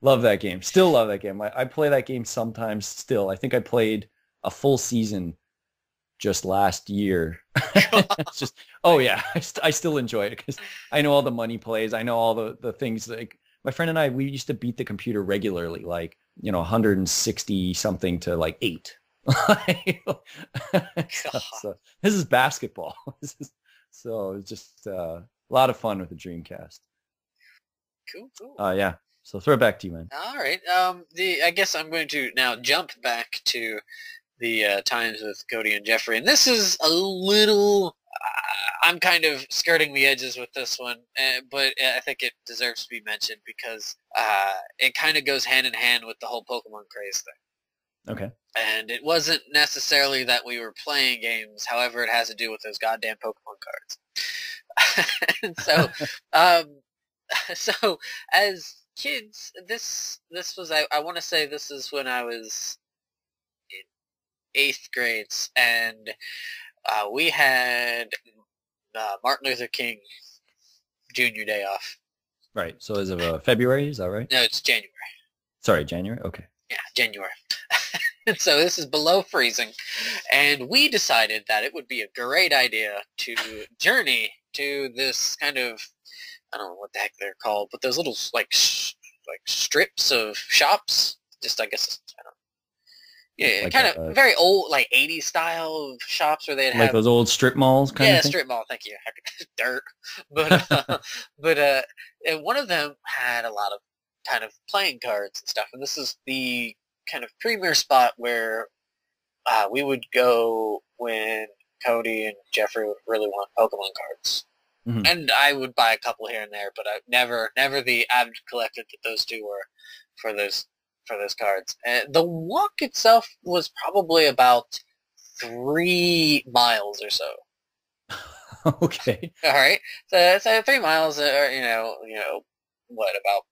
Speaker 1: Love that game. Still love that game. I play that game sometimes still. I think I played a full season just last year. It's just, oh yeah, I still enjoy it because I know all the money plays. I know all the things. Like my friend and I, we used to beat the computer regularly, like 160 something to like 8. So this is basketball. So it's just a lot of fun with the Dreamcast.
Speaker 2: Cool.
Speaker 1: Yeah. So throw it back to you, man.
Speaker 2: All right. I guess I'm going to now jump back to the times with Cody and Jeffrey, and this is a little. I'm kind of skirting the edges with this one, but I think it deserves to be mentioned because it kind of goes hand in hand with the whole Pokemon craze thing.
Speaker 1: Okay.
Speaker 2: And it wasn't necessarily that we were playing games. However, it has to do with those goddamn Pokemon cards. And so, so as kids, this was I want to say this is when I was in 8th grade, and we had Martin Luther King Jr. Day off.
Speaker 1: Right. So is it February? Is that right?
Speaker 2: No, it's January.
Speaker 1: Sorry, January. Okay.
Speaker 2: Yeah, January. And so this is below freezing, and we decided that it would be a great idea to journey to this kind of, I don't know what the heck they're called, but those little like strips of shops. Just I guess I don't know. Yeah,
Speaker 1: like
Speaker 2: kind of very old, like 80s style shops where they'd
Speaker 1: like
Speaker 2: have
Speaker 1: those old strip malls kind of thing.
Speaker 2: strip mall. Thank you. Dirt, but and one of them had a lot of kind of playing cards and stuff, and this is the kind of premier spot where we would go when Cody and Jeffrey would really want Pokemon cards.
Speaker 1: Mhm.
Speaker 2: And I would buy a couple here and there, but I never the avid collector that those two were for those cards. And the walk itself was probably about 3 miles or so.
Speaker 1: Okay.
Speaker 2: All right, so 3 miles, or what, about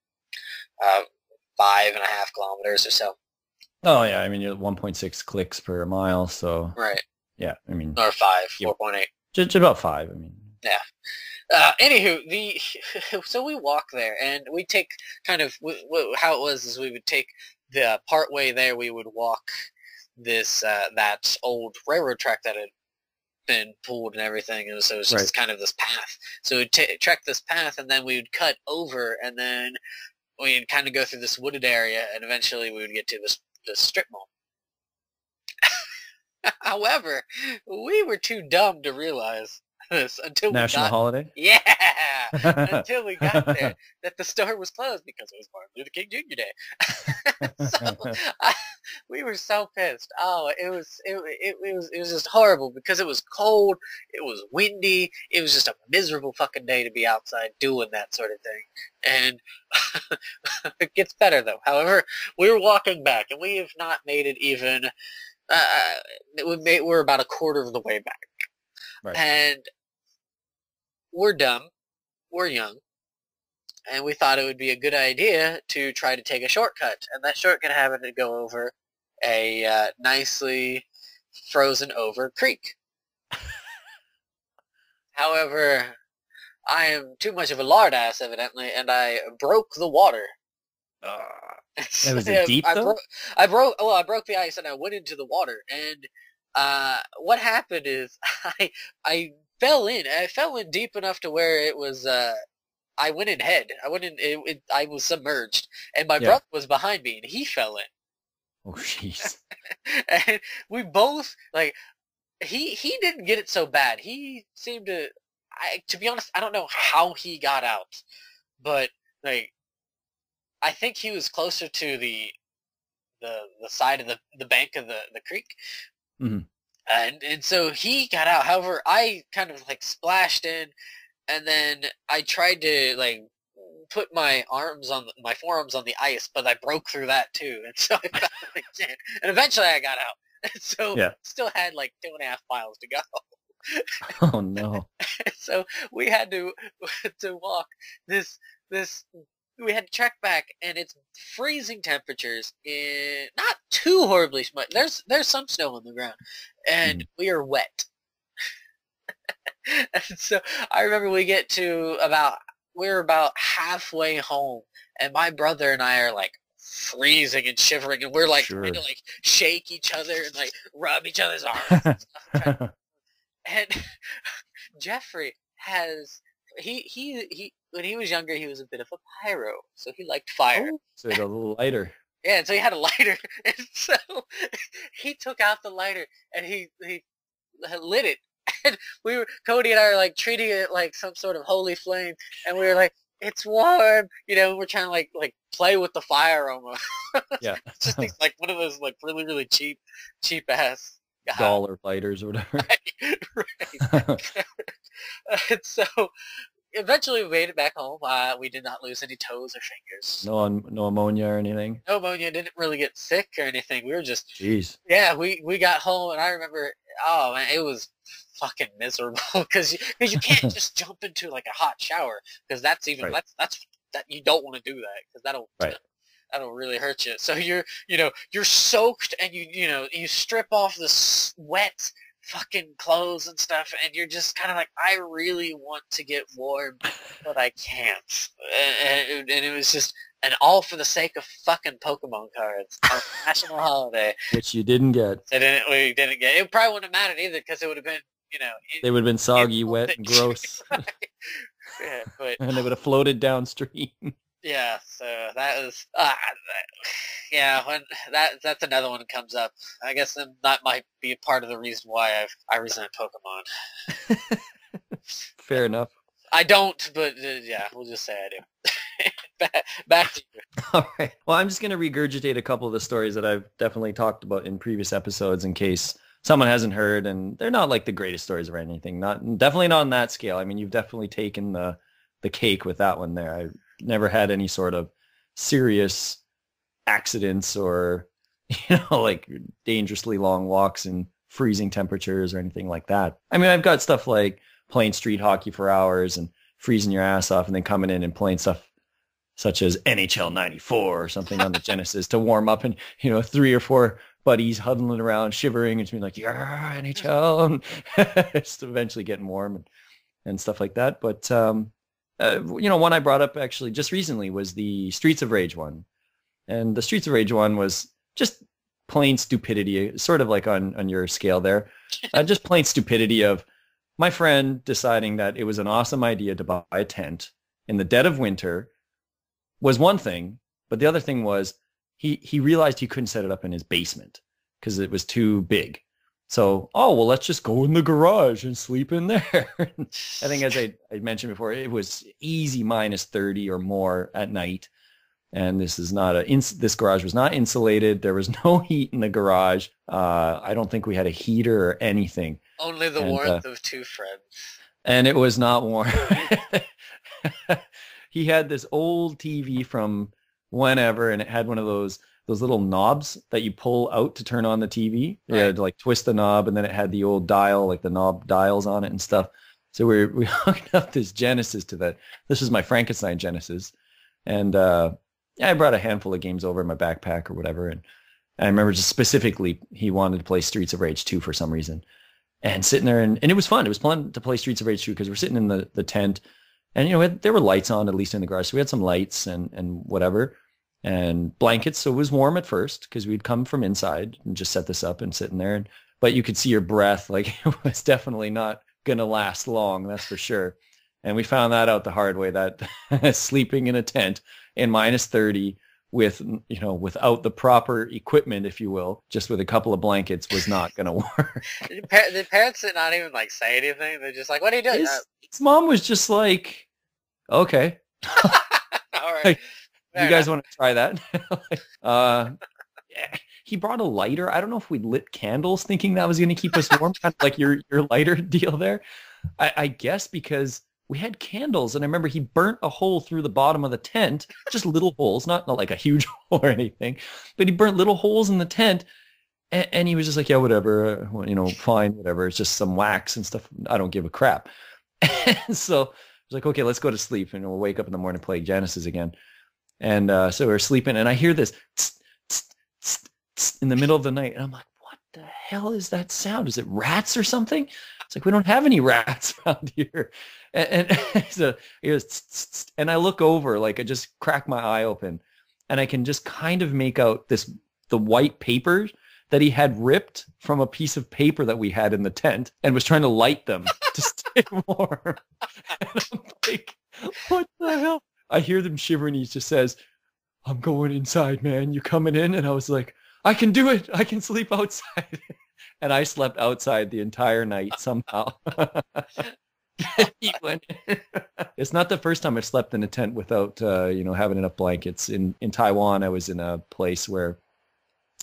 Speaker 2: 5.5 kilometers or so.
Speaker 1: Oh yeah, I mean you're 1.6 clicks per mile, so
Speaker 2: Right,
Speaker 1: yeah, I mean
Speaker 2: or 4.8.
Speaker 1: just about 5. I mean,
Speaker 2: Yeah. Anywho, so we walk there, and we take kind of how it was is we would take the part way there. We would walk this that old railroad track that had been pulled and everything, and so it was just
Speaker 1: Right.
Speaker 2: kind of this path. So we'd trek this path, and then we would cut over, and then we'd kind of go through this wooded area, and eventually we would get to this strip mall. However, we were too dumb to realize this until
Speaker 1: national holiday.
Speaker 2: Yeah, until we got there, that the store was closed because it was Martin Luther King Jr. Day. So we were so pissed. Oh, it was just horrible because it was cold, it was windy, it was just a miserable fucking day to be outside doing that sort of thing. And it gets better though. However, we were walking back, and we have not made it even. We're about a quarter of the way back.
Speaker 1: Right.
Speaker 2: And we're dumb, we're young, and we thought it would be a good idea to try to take a shortcut. And that shortcut happened to go over a nicely frozen over creek. However, I am too much of a lard ass, evidently, and I broke the water.
Speaker 1: Was it deep though?
Speaker 2: I broke the ice, and I went into the water. And what happened is I fell in. I fell in deep enough to where it was. I went in head. I went in. I was submerged, and my brother was behind me, and he fell in.
Speaker 1: Oh jeez.
Speaker 2: And we both he didn't get it so bad. He seemed to. To be honest, I don't know how he got out, but I think he was closer to the side of the bank of the creek.
Speaker 1: Mm-hmm.
Speaker 2: And so he got out. However, I kind of splashed in, and then I tried to put my forearms on the ice, but I broke through that too. And so I fell again. And eventually I got out. And so still had 2.5 miles to go.
Speaker 1: Oh no.
Speaker 2: So we had to walk this we had to trek back, and it's freezing temperatures, in not too horribly much. There's some snow on the ground, and we are wet. And so I remember we're about halfway home, and my brother and I are freezing and shivering, and we're trying to shake each other and rub each other's arms and stuff. And Jeffrey has he when he was younger, he was a bit of a pyro, so he liked fire.
Speaker 1: Oh, so he had a little lighter.
Speaker 2: Yeah, and so he had a lighter, and so he took out the lighter and he lit it. And Cody and I are treating it like some sort of holy flame, and we were like, it's warm, we're trying to play with the fire almost.
Speaker 1: Yeah.
Speaker 2: It's just one of those really, really cheap ass
Speaker 1: dollar lighters or whatever.
Speaker 2: Right. And so eventually we made it back home. We did not lose any toes or fingers.
Speaker 1: No ammonia or anything.
Speaker 2: No ammonia. Didn't really get sick or anything. We were just.
Speaker 1: Jeez.
Speaker 2: Yeah, we got home, and I remember. Oh man, it was fucking miserable because you can't just jump into a hot shower, because that's you don't want to do that, because that'll really hurt you. So you're soaked, and you strip off the wet fucking clothes and stuff, and you're just kind of I really want to get warm, but I can't. And it was just, and all for the sake of fucking Pokemon cards on a national holiday,
Speaker 1: which you didn't get.
Speaker 2: We didn't get. It probably wouldn't have mattered either, because it would have been,
Speaker 1: they would have been soggy, wet, and gross.
Speaker 2: Yeah, but
Speaker 1: and they would have floated downstream.
Speaker 2: Yeah, so that was yeah. When that's another one that comes up. I guess then that might be a part of the reason why I resent Pokemon.
Speaker 1: Fair enough.
Speaker 2: I don't, but yeah, we'll just say I do. Back to you.
Speaker 1: All right. Well, I'm just going to regurgitate a couple of the stories that I've definitely talked about in previous episodes in case someone hasn't heard, and they're not like the greatest stories or anything. Definitely not on that scale. I mean, you've definitely taken the cake with that one there. I never had any sort of serious accidents or, like dangerously long walks in freezing temperatures or anything like that. I mean, I've got stuff like playing street hockey for hours and freezing your ass off and then coming in and playing stuff such as NHL 94 or something on the Genesis to warm up, and, 3 or 4 buddies huddling around, shivering and being like, yeah, NHL, and just eventually getting warm and stuff like that. But, one I brought up actually just recently was the Streets of Rage one. And the Streets of Rage one was just plain stupidity, sort of like on your scale there. Just plain stupidity of my friend deciding that it was an awesome idea to buy a tent in the dead of winter was one thing, but the other thing was he realized he couldn't set it up in his basement because it was too big. So, let's just go in the garage and sleep in there. I think, as I mentioned before, it was easy minus 30 or more at night. And this is not this garage was not insulated. There was no heat in the garage. I don't think we had a heater or anything.
Speaker 2: Only the warmth of 2 friends.
Speaker 1: And it was not warm. He had this old TV from whenever, and it had one of those little knobs that you pull out to turn on the TV. You had to twist the knob, and then it had the old dial, like the knob dials on it and stuff. So we hooked up this Genesis to that. This was my Frankenstein Genesis. And I brought a handful of games over in my backpack or whatever. And I remember just specifically he wanted to play Streets of Rage 2 for some reason. And sitting there, and it was fun. It was fun to play Streets of Rage 2 because we're sitting in the tent. And, there were lights on, at least in the garage. So we had some lights and whatever. And blankets, so it was warm at first because we'd come from inside and just set this up and sitting there. But you could see your breath, like it was definitely not going to last long, that's for sure. And we found that out the hard way, that sleeping in a tent in minus 30 with, without the proper equipment, if you will, just with a couple of blankets was not going to work.
Speaker 2: The parents did not even say anything. They're just like, what are you doing?
Speaker 1: His mom was just like, okay.
Speaker 2: All right.
Speaker 1: You guys want to try that? Yeah. He brought a lighter. I don't know if we lit candles thinking that was going to keep us warm, kind of like your lighter deal there. I guess because we had candles, and I remember he burnt a hole through the bottom of the tent, just little holes, not like a huge hole or anything, but he burnt little holes in the tent, and he was just like, yeah, whatever, fine, whatever. It's just some wax and stuff. I don't give a crap. And so I was like, okay, let's go to sleep, and we'll wake up in the morning and play Genesis again. And so we're sleeping, and I hear this tss, tss, tss, tss, in the middle of the night, and I'm like, what the hell is that sound? Is it rats or something? It's like, we don't have any rats around here. And so it goes, tss, tss, tss, and I look over, like I just crack my eye open, and I can just kind of make out the white paper that he had ripped from a piece of paper that we had in the tent and was trying to light them to stay warm. And I'm like, what the hell? I hear them shivering. He just says, I'm going inside, man. You coming in? And I was like, I can do it. I can sleep outside. And I slept outside the entire night somehow. He went in. It's not the first time I've slept in a tent without, having enough blankets. In Taiwan, I was in a place where,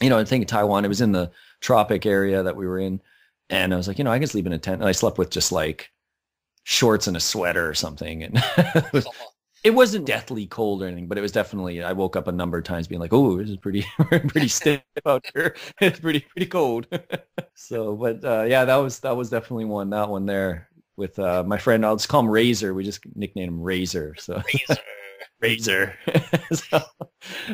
Speaker 1: I think Taiwan, it was in the tropic area that we were in. And I was like, I can sleep in a tent. And I slept with just like shorts and a sweater or something. And it wasn't deathly cold or anything, but it was definitely, I woke up a number of times being like, oh, this is pretty stiff out here. It's pretty cold. So, but yeah, that was definitely that one there with my friend. I'll just call him Razor. We just nicknamed him Razor. So Razor. So,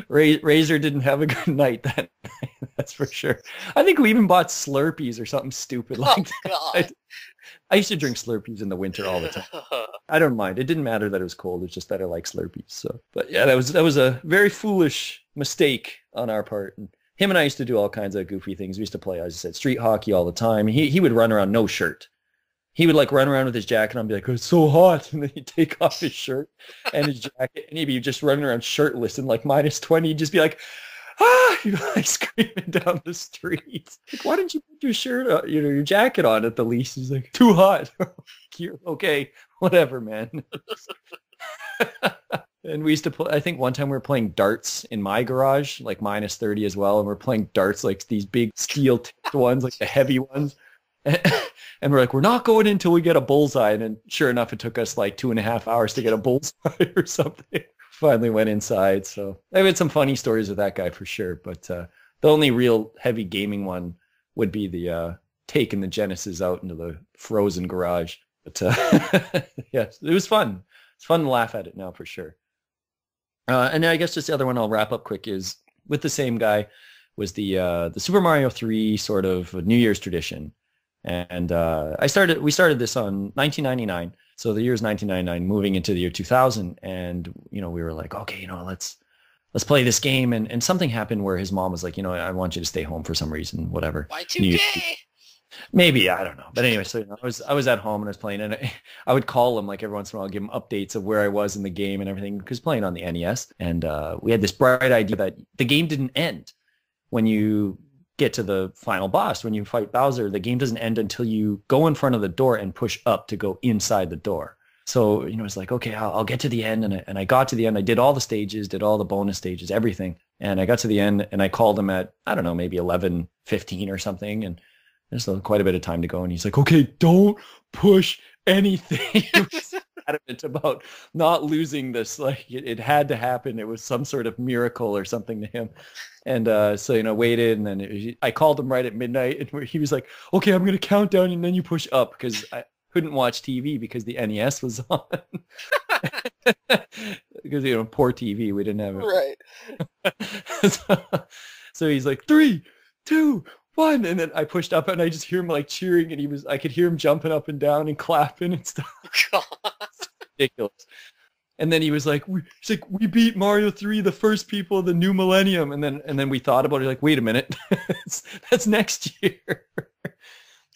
Speaker 1: Razor didn't have a good night that night, that's for sure. I think we even bought Slurpees or something stupid like that. God. I used to drink Slurpees in the winter all the time. I don't mind. It didn't matter that it was cold. It's just that I like Slurpees. So, but yeah, that was a very foolish mistake on our part. And him and I used to do all kinds of goofy things. We used to play, as I said, street hockey all the time. He would run around no shirt. he would like run around with his jacket and I'd be like, it's so hot. And then he'd take off his shirt and his jacket and he'd be just running around shirtless and like -20. He'd just be like, ah, he'd be like screaming down the street. Like, why didn't you put your shirt on, your jacket on at the least? He's like, too hot. Okay, whatever, man. And we used to play, I think one time we were playing darts in my garage, like -30 as well. And we're playing darts, like these big steel tipped ones, like the heavy ones. And we're like, we're not going until we get a bullseye. And then sure enough, it took us like 2.5 hours to get a bullseye or something. Finally went inside. So I've had some funny stories with that guy for sure. But the only real heavy gaming one would be the taking the Genesis out into the frozen garage. But yeah, it was fun. It's fun to laugh at it now for sure. And then I guess just the other one I'll wrap up quick is with the same guy was the Super Mario 3 sort of New Year's tradition. And we started this on 1999. So the year is 1999, moving into the year 2000. And, we were like, okay, let's play this game. And something happened where his mom was like, I want you to stay home for some reason, whatever.
Speaker 2: Y2K!
Speaker 1: Maybe, I don't know. But anyway, so I was at home and I was playing, and I would call him like every once in a while, give him updates of where I was in the game and everything, because playing on the NES. And we had this bright idea that the game didn't end when you get to the final boss. When you fight Bowser, the game doesn't end until you go in front of the door and push up to go inside the door. So, it's like, okay, I'll get to the end. And I got to the end. I did all the stages, did all the bonus stages, everything. And I got to the end and I called him at, I don't know, maybe 11:15 or something. And there's still quite a bit of time to go. And he's like, okay, don't push anything. He was adamant about not losing this. Like it had to happen. It was some sort of miracle or something to him. And so, waited. And then I called him right at midnight. And he was like, okay, I'm going to count down and then you push up, because I couldn't watch TV because the NES was on. Because, poor TV. We didn't have it.
Speaker 2: Right.
Speaker 1: So he's like, 3, 2, 1, and then I pushed up and I just hear him like cheering, and I could hear him jumping up and down and clapping and stuff.
Speaker 2: God.
Speaker 1: It's ridiculous. And then he was like, we beat Mario 3, the first people of the new millennium. And then we thought about it, like, wait a minute, that's next year.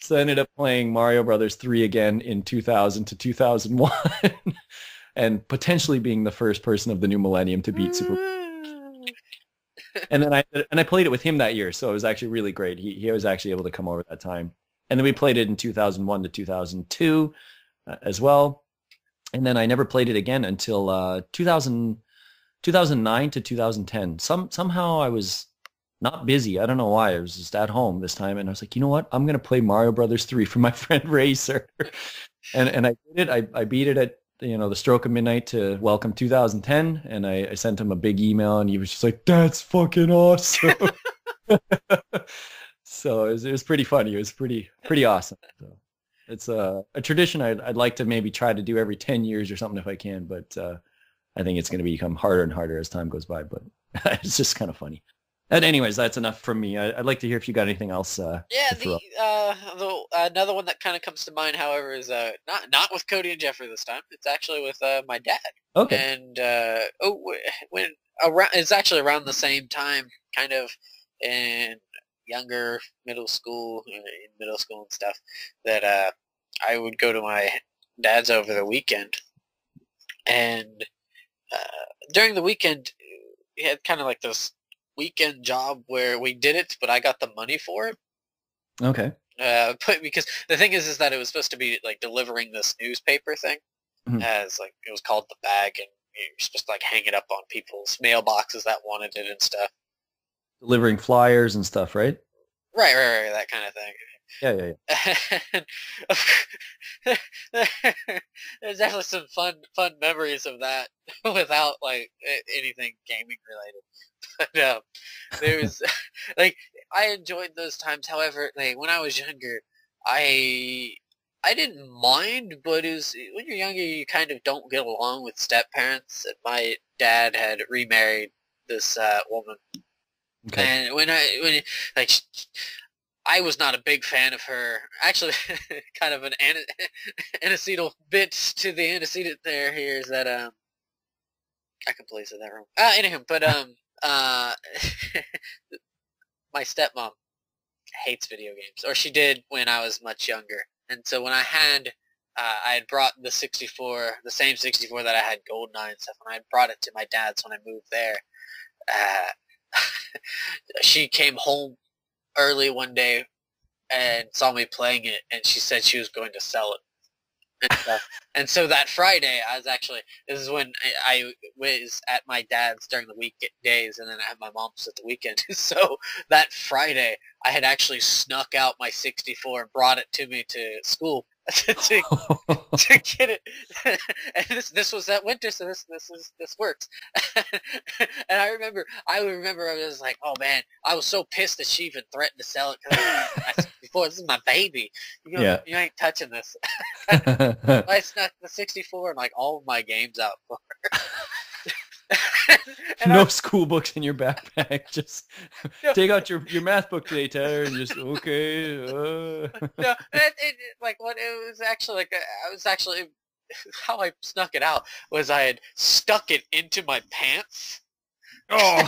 Speaker 1: So I ended up playing Mario Brothers 3 again in 2000 to 2001, and potentially being the first person of the new millennium to beat Super Mario. And then I played it with him that year, so it was actually really great. He was actually able to come over that time. And then we played it in 2001 to 2002 as well. And then I never played it again until 2009 to 2010. Somehow I was not busy. I don't know why. I was just at home this time, and I was like, you know what? I'm going to play Mario Brothers 3 for my friend Racer. And I did it. I beat it at the stroke of midnight to welcome 2010, and I sent him a big email, and he was just like, that's fucking awesome. So it was pretty funny. It was pretty awesome. So it's a tradition I'd like to maybe try to do every 10 years or something if I can, but I think it's going to become harder and harder as time goes by, but it's just kind of funny. And anyways, that's enough from me. I'd like to hear if you got anything else.
Speaker 2: Another one that kind of comes to mind, however, is not with Cody and Jeffrey this time. It's actually with my dad.
Speaker 1: Okay.
Speaker 2: And it's actually around the same time, kind of in younger middle school and stuff, that I would go to my dad's over the weekend, and during the weekend, he had kind of like this weekend job where we did it, but I got the money for it.
Speaker 1: Okay.
Speaker 2: But because the thing is that it was supposed to be like delivering this newspaper thing, as like it was called The Bag, and you're supposed to like hang it up on people's mailboxes that wanted it and stuff.
Speaker 1: Delivering flyers and stuff, right?
Speaker 2: Right, that kind of thing.
Speaker 1: Yeah.
Speaker 2: There's definitely some fun memories of that without like anything gaming related. But there was like I enjoyed those times. However, like when I was younger, I didn't mind, but it was when you're younger, you kind of don't get along with step parents. And my dad had remarried this woman,
Speaker 1: okay.
Speaker 2: and when I was not a big fan of her. Actually, kind of an antecedent bit to the antecedent here is that I completely said that wrong. Anywho, but my stepmom hates video games, or she did when I was much younger, And so when I had brought the 64, the same 64 that I had GoldenEye and stuff, and I brought it to my dad's when I moved there. Uh, she came home early one day and saw me playing it, and she said she was going to sell it. And stuff. And so that Friday, this is when I was at my dad's during the weekdays, and then I had my mom's at the weekend. So that Friday, I had actually snuck out my 64 and brought it to me to school to, to get it. And this was that winter, so this works. And I remember I was like, oh man, I was so pissed that she even threatened to sell it because before this is my baby. You ain't touching this. I snuck the 64 and like all of my games out for her.
Speaker 1: No school books in your backpack. Just take out your math book today, Tyler, and just okay.
Speaker 2: No, it was actually like I was actually how I snuck it out was I had stuck it into my pants.
Speaker 1: Oh.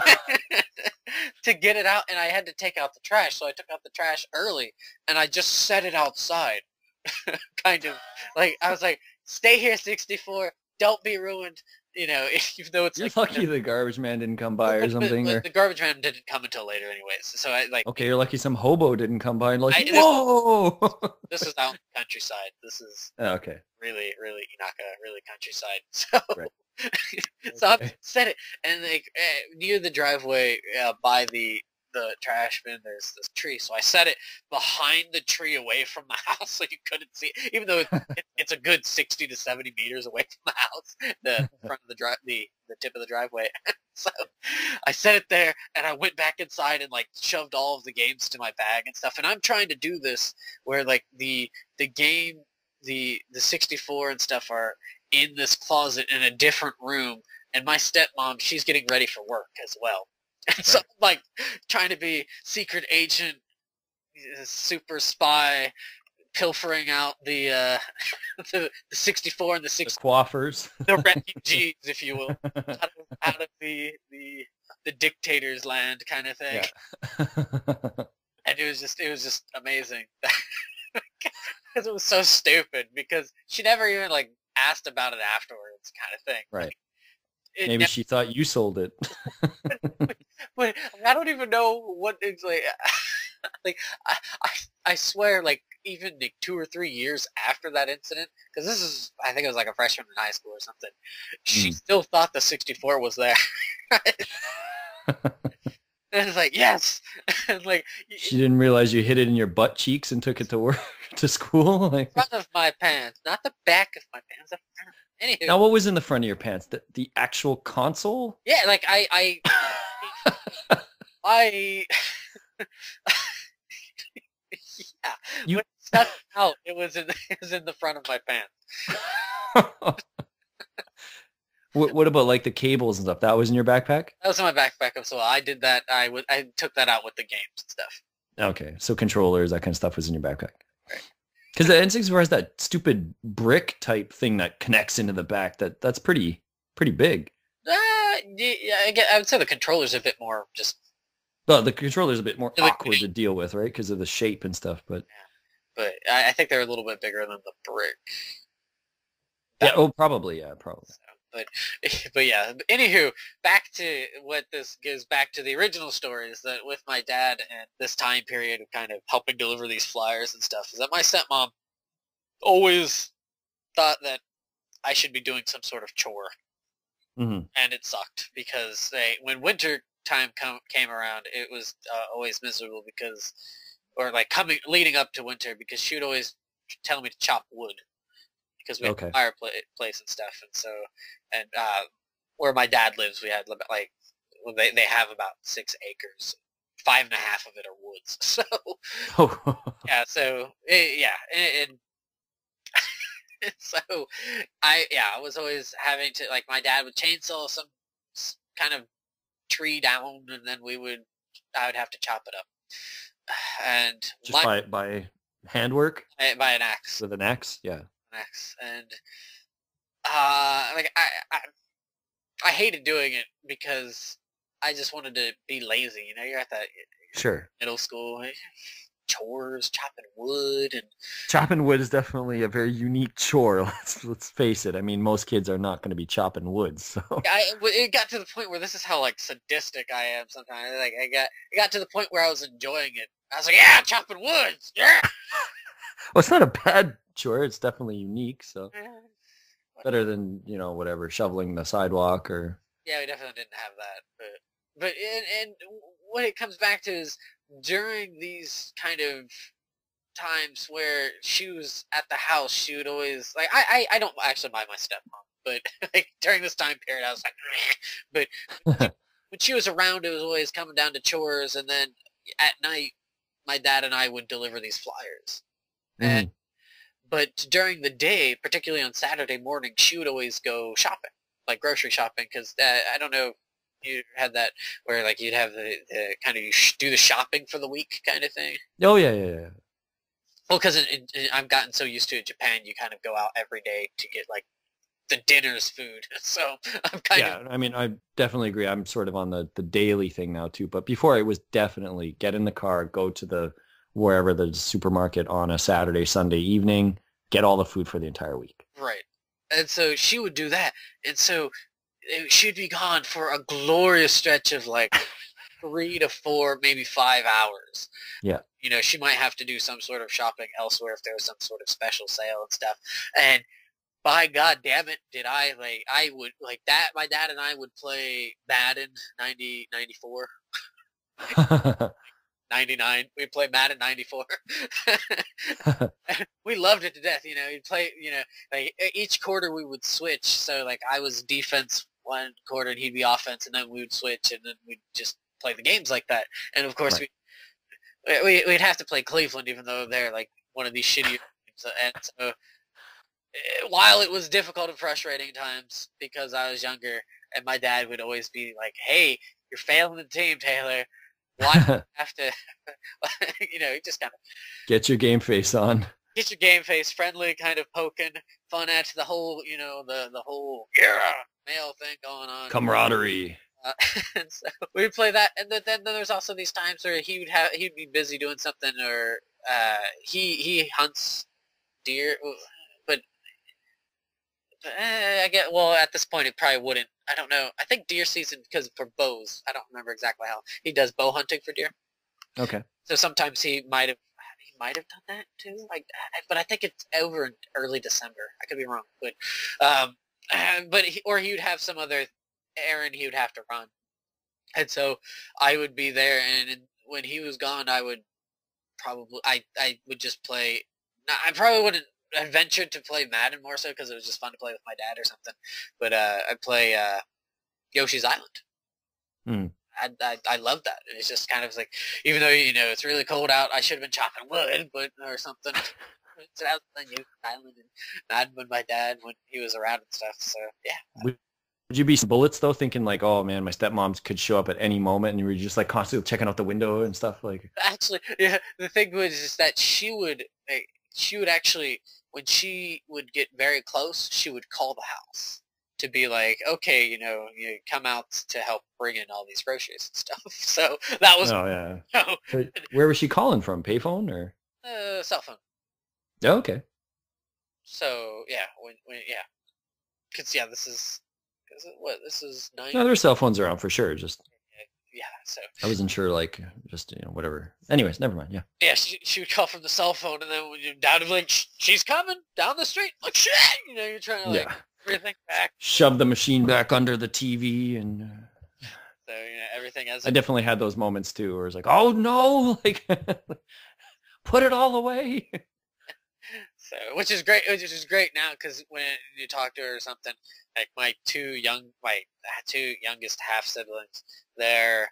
Speaker 2: To get it out, and I had to take out the trash, so I took out the trash early, and I just set it outside. Kind of like I was like, "Stay here, 64. Don't be ruined." You know, even though it's
Speaker 1: you're lucky the garbage man didn't come by or something.
Speaker 2: But the garbage man didn't come until later, anyways. So I like.
Speaker 1: Okay, you're lucky some hobo didn't come by and like, whoa!
Speaker 2: This is out in the countryside. This is
Speaker 1: okay.
Speaker 2: Really, really Inaka, really countryside. So,
Speaker 1: right.
Speaker 2: So I set it, and like near the driveway by the trash bin, there's this tree. So I set it behind the tree, away from the house, so you couldn't see it, even though it's a good 60 to 70 meters away from the house, the front of the tip of the driveway. So I set it there, and I went back inside and like shoved all of the games to my bag and stuff. And I'm trying to do this where like the game, the 64 and stuff are in this closet in a different room, and my stepmom, she's getting ready for work as well. And so I'm like trying to be secret agent, super spy, pilfering out the 64 and the 60.
Speaker 1: The coiffers.
Speaker 2: The refugees, if you will, out of the dictator's land kind of thing.
Speaker 1: Yeah.
Speaker 2: And it was just amazing. Because it was so stupid, because she never even like asked about it afterwards kind of thing.
Speaker 1: Right. Maybe she thought you sold it.
Speaker 2: But I don't even know what it's like. Like I swear, like even like 2 or 3 years after that incident, because this is, I think I was like a freshman in high school or something. She still thought the 64 was there. And it's like, yes. And like
Speaker 1: she didn't realize you hid it in your butt cheeks and took it to work to school. Like
Speaker 2: front of my pants, not the back of my pants. Anywho.
Speaker 1: Now, what was in the front of your pants? The actual console?
Speaker 2: Yeah, like I yeah. When it stuck out, it was in the front of my pants.
Speaker 1: What about like the cables and stuff? That was in your backpack?
Speaker 2: That was in my backpack as well. I did that. I took that out with the games and stuff.
Speaker 1: Okay, so controllers, that kind of stuff was in your backpack.
Speaker 2: Right.
Speaker 1: Because the N64 has that stupid brick type thing that connects into the back. That's pretty big.
Speaker 2: Yeah, I would say the controller's a bit more just.
Speaker 1: No, the controller's a bit more awkward to deal with, right? Because of the shape and stuff. But
Speaker 2: yeah. But I think they're a little bit bigger than the brick.
Speaker 1: Yeah. Oh, probably. Yeah, probably.
Speaker 2: So, but yeah. Anywho, back to what this gives back to the original story is that with my dad and this time period of kind of helping deliver these flyers and stuff, is that my stepmom always thought that I should be doing some sort of chore.
Speaker 1: Mm-hmm.
Speaker 2: And it sucked because when winter time came around, it was always miserable because, or like leading up to winter, because she would always tell me to chop wood because we had a fireplace and stuff, and so where my dad lives, we had like they have about 6 acres, 5.5 of it are woods. So yeah, so and so I was always having to, like, my dad would chainsaw some kind of tree down, and then I would have to chop it up. And
Speaker 1: just by handwork?
Speaker 2: By an axe.
Speaker 1: With an axe? Yeah.
Speaker 2: An axe. And like I hated doing it because I just wanted to be lazy. You know, you're at that
Speaker 1: sure
Speaker 2: middle school. chores, chopping wood, and
Speaker 1: Chopping wood is definitely a very unique chore. Let's face it. I mean, most kids are not going to be chopping wood, so.
Speaker 2: it got to the point where this is how like sadistic I am sometimes. Like it got to the point where I was enjoying it. I was like, yeah, chopping woods, yeah.
Speaker 1: Well, it's not a bad chore. It's definitely unique, so better than whatever shoveling the sidewalk or.
Speaker 2: Yeah, we definitely didn't have that, but and what it comes back to is during these kind of times where she was at the house, she would always like I don't actually mind my stepmom, but like during this time period, I was like, meh. But when she was around, it was always coming down to chores, and then at night, my dad and I would deliver these flyers. And but during the day, particularly on Saturday morning, she would always go shopping, like grocery shopping, because I don't know. You had that where like you'd have the kind of do the shopping for the week kind of thing.
Speaker 1: Oh yeah.
Speaker 2: Well, because I've gotten so used to it in Japan, you kind of go out every day to get like the dinner's food. So I'm kind of.
Speaker 1: Yeah, I mean, I definitely agree. I'm sort of on the daily thing now too. But before, it was definitely get in the car, go to wherever the supermarket on a Saturday, Sunday evening, get all the food for the entire week.
Speaker 2: Right. And so she would do that. And so she'd be gone for a glorious stretch of like 3 to 4, maybe 5 hours.
Speaker 1: Yeah.
Speaker 2: She might have to do some sort of shopping elsewhere if there was some sort of special sale and stuff. And by God damn it, I would like that. My dad and I would play Madden 90, 94. 99. We'd play Madden 94. We loved it to death. We'd play, like each quarter we would switch. So like I was defense one quarter and he'd be offense, and then we would switch, and then we'd just play the games like that. And of course we'd have to play Cleveland, even though they're like one of these shitty teams. And so while it was difficult and frustrating times because I was younger, and my dad would always be like, hey, you're failing the team, Taylor. Why do you have to, just kind of
Speaker 1: get your game face on.
Speaker 2: Get your game face, friendly, kind of poking fun at the whole, the whole male thing going on.
Speaker 1: Camaraderie.
Speaker 2: And so we'd play that, and then there's also these times where he'd be busy doing something, or he hunts deer, but I get, well, at this point it probably wouldn't. I don't know. I think deer season, because for bows, I don't remember exactly how he does bow hunting for deer.
Speaker 1: Okay.
Speaker 2: So sometimes he might have done that too. Like, but I think it's over in early December. I could be wrong, but he would have some other errand he would have to run, and so I would be there. And when he was gone, I would probably I would just play. I probably wouldn't venture to play Madden more so because it was just fun to play with my dad or something. But I'd play Yoshi's Island. I love that. It's just kind of like, even though it's really cold out, I should have been chopping wood, or something. So I was playing Yoshi's Island and Madden with my dad when he was around and stuff. So yeah.
Speaker 1: Would you be bullets though, thinking like, oh man, my stepmom could show up at any moment, and you were just like constantly checking out the window and stuff like?
Speaker 2: Actually, yeah. The thing was is that she would actually, when she would get very close, she would call the house to be like, okay, you come out to help bring in all these groceries and stuff. So that was.
Speaker 1: Oh yeah. So where was she calling from? Payphone or?
Speaker 2: Cell phone.
Speaker 1: Oh, okay.
Speaker 2: So yeah, when because this is 9.
Speaker 1: No, there's cell phones around for sure. Just.
Speaker 2: Yeah, so
Speaker 1: I wasn't sure, like, just whatever. Anyways, never mind. Yeah.
Speaker 2: Yeah, she would call from the cell phone, and then when you're down to like, she's coming down the street. Like shit, you're trying to like everything back.
Speaker 1: Shove the machine back under the TV, and
Speaker 2: so everything as.
Speaker 1: I definitely had those moments too, where it's like, oh no, like, put it all away.
Speaker 2: So, which is great now, because when you talk to her or something, like my two youngest half siblings, they're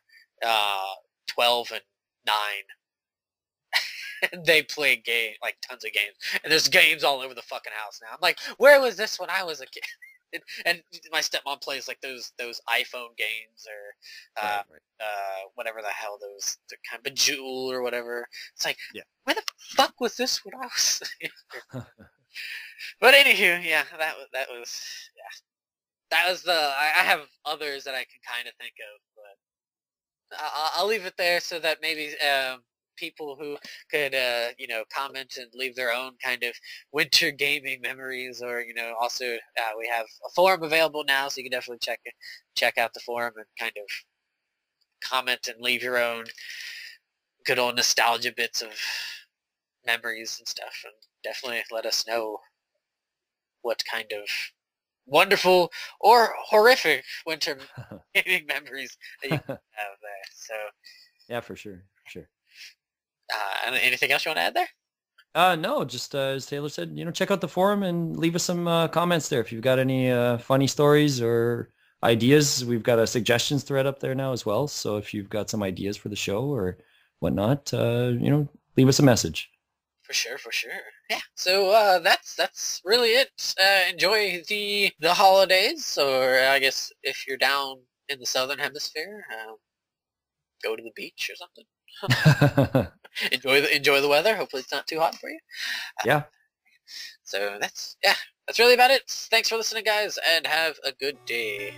Speaker 2: 12 and 9. And they play like tons of games, and there's games all over the fucking house now. I'm like, where was this when I was a kid? And my stepmom plays like those iPhone games, or whatever the hell those, the kind of Bejeweled or whatever. It's like, where the fuck was this when I was? But anywho, yeah, that was I have others that I can kind of think of, but I'll leave it there so that maybe people who could, comment and leave their own kind of winter gaming memories, or, also we have a forum available now, so you can definitely check out the forum and kind of comment and leave your own good old nostalgia bits of memories and stuff, and definitely let us know what kind of wonderful or horrific winter gaming memories that you have there. So
Speaker 1: yeah, for sure.
Speaker 2: anything else you want to add there?
Speaker 1: No, just as Taylor said, check out the forum and leave us some comments there. If you've got any funny stories or ideas, we've got a suggestions thread up there now as well. So if you've got some ideas for the show or whatnot, leave us a message.
Speaker 2: For sure. Yeah. So that's really it. Enjoy the holidays, or I guess if you're down in the southern hemisphere, go to the beach or something. enjoy the weather. Hopefully it's not too hot for you.
Speaker 1: Yeah.
Speaker 2: So that's really about it. Thanks for listening, guys, and have a good day.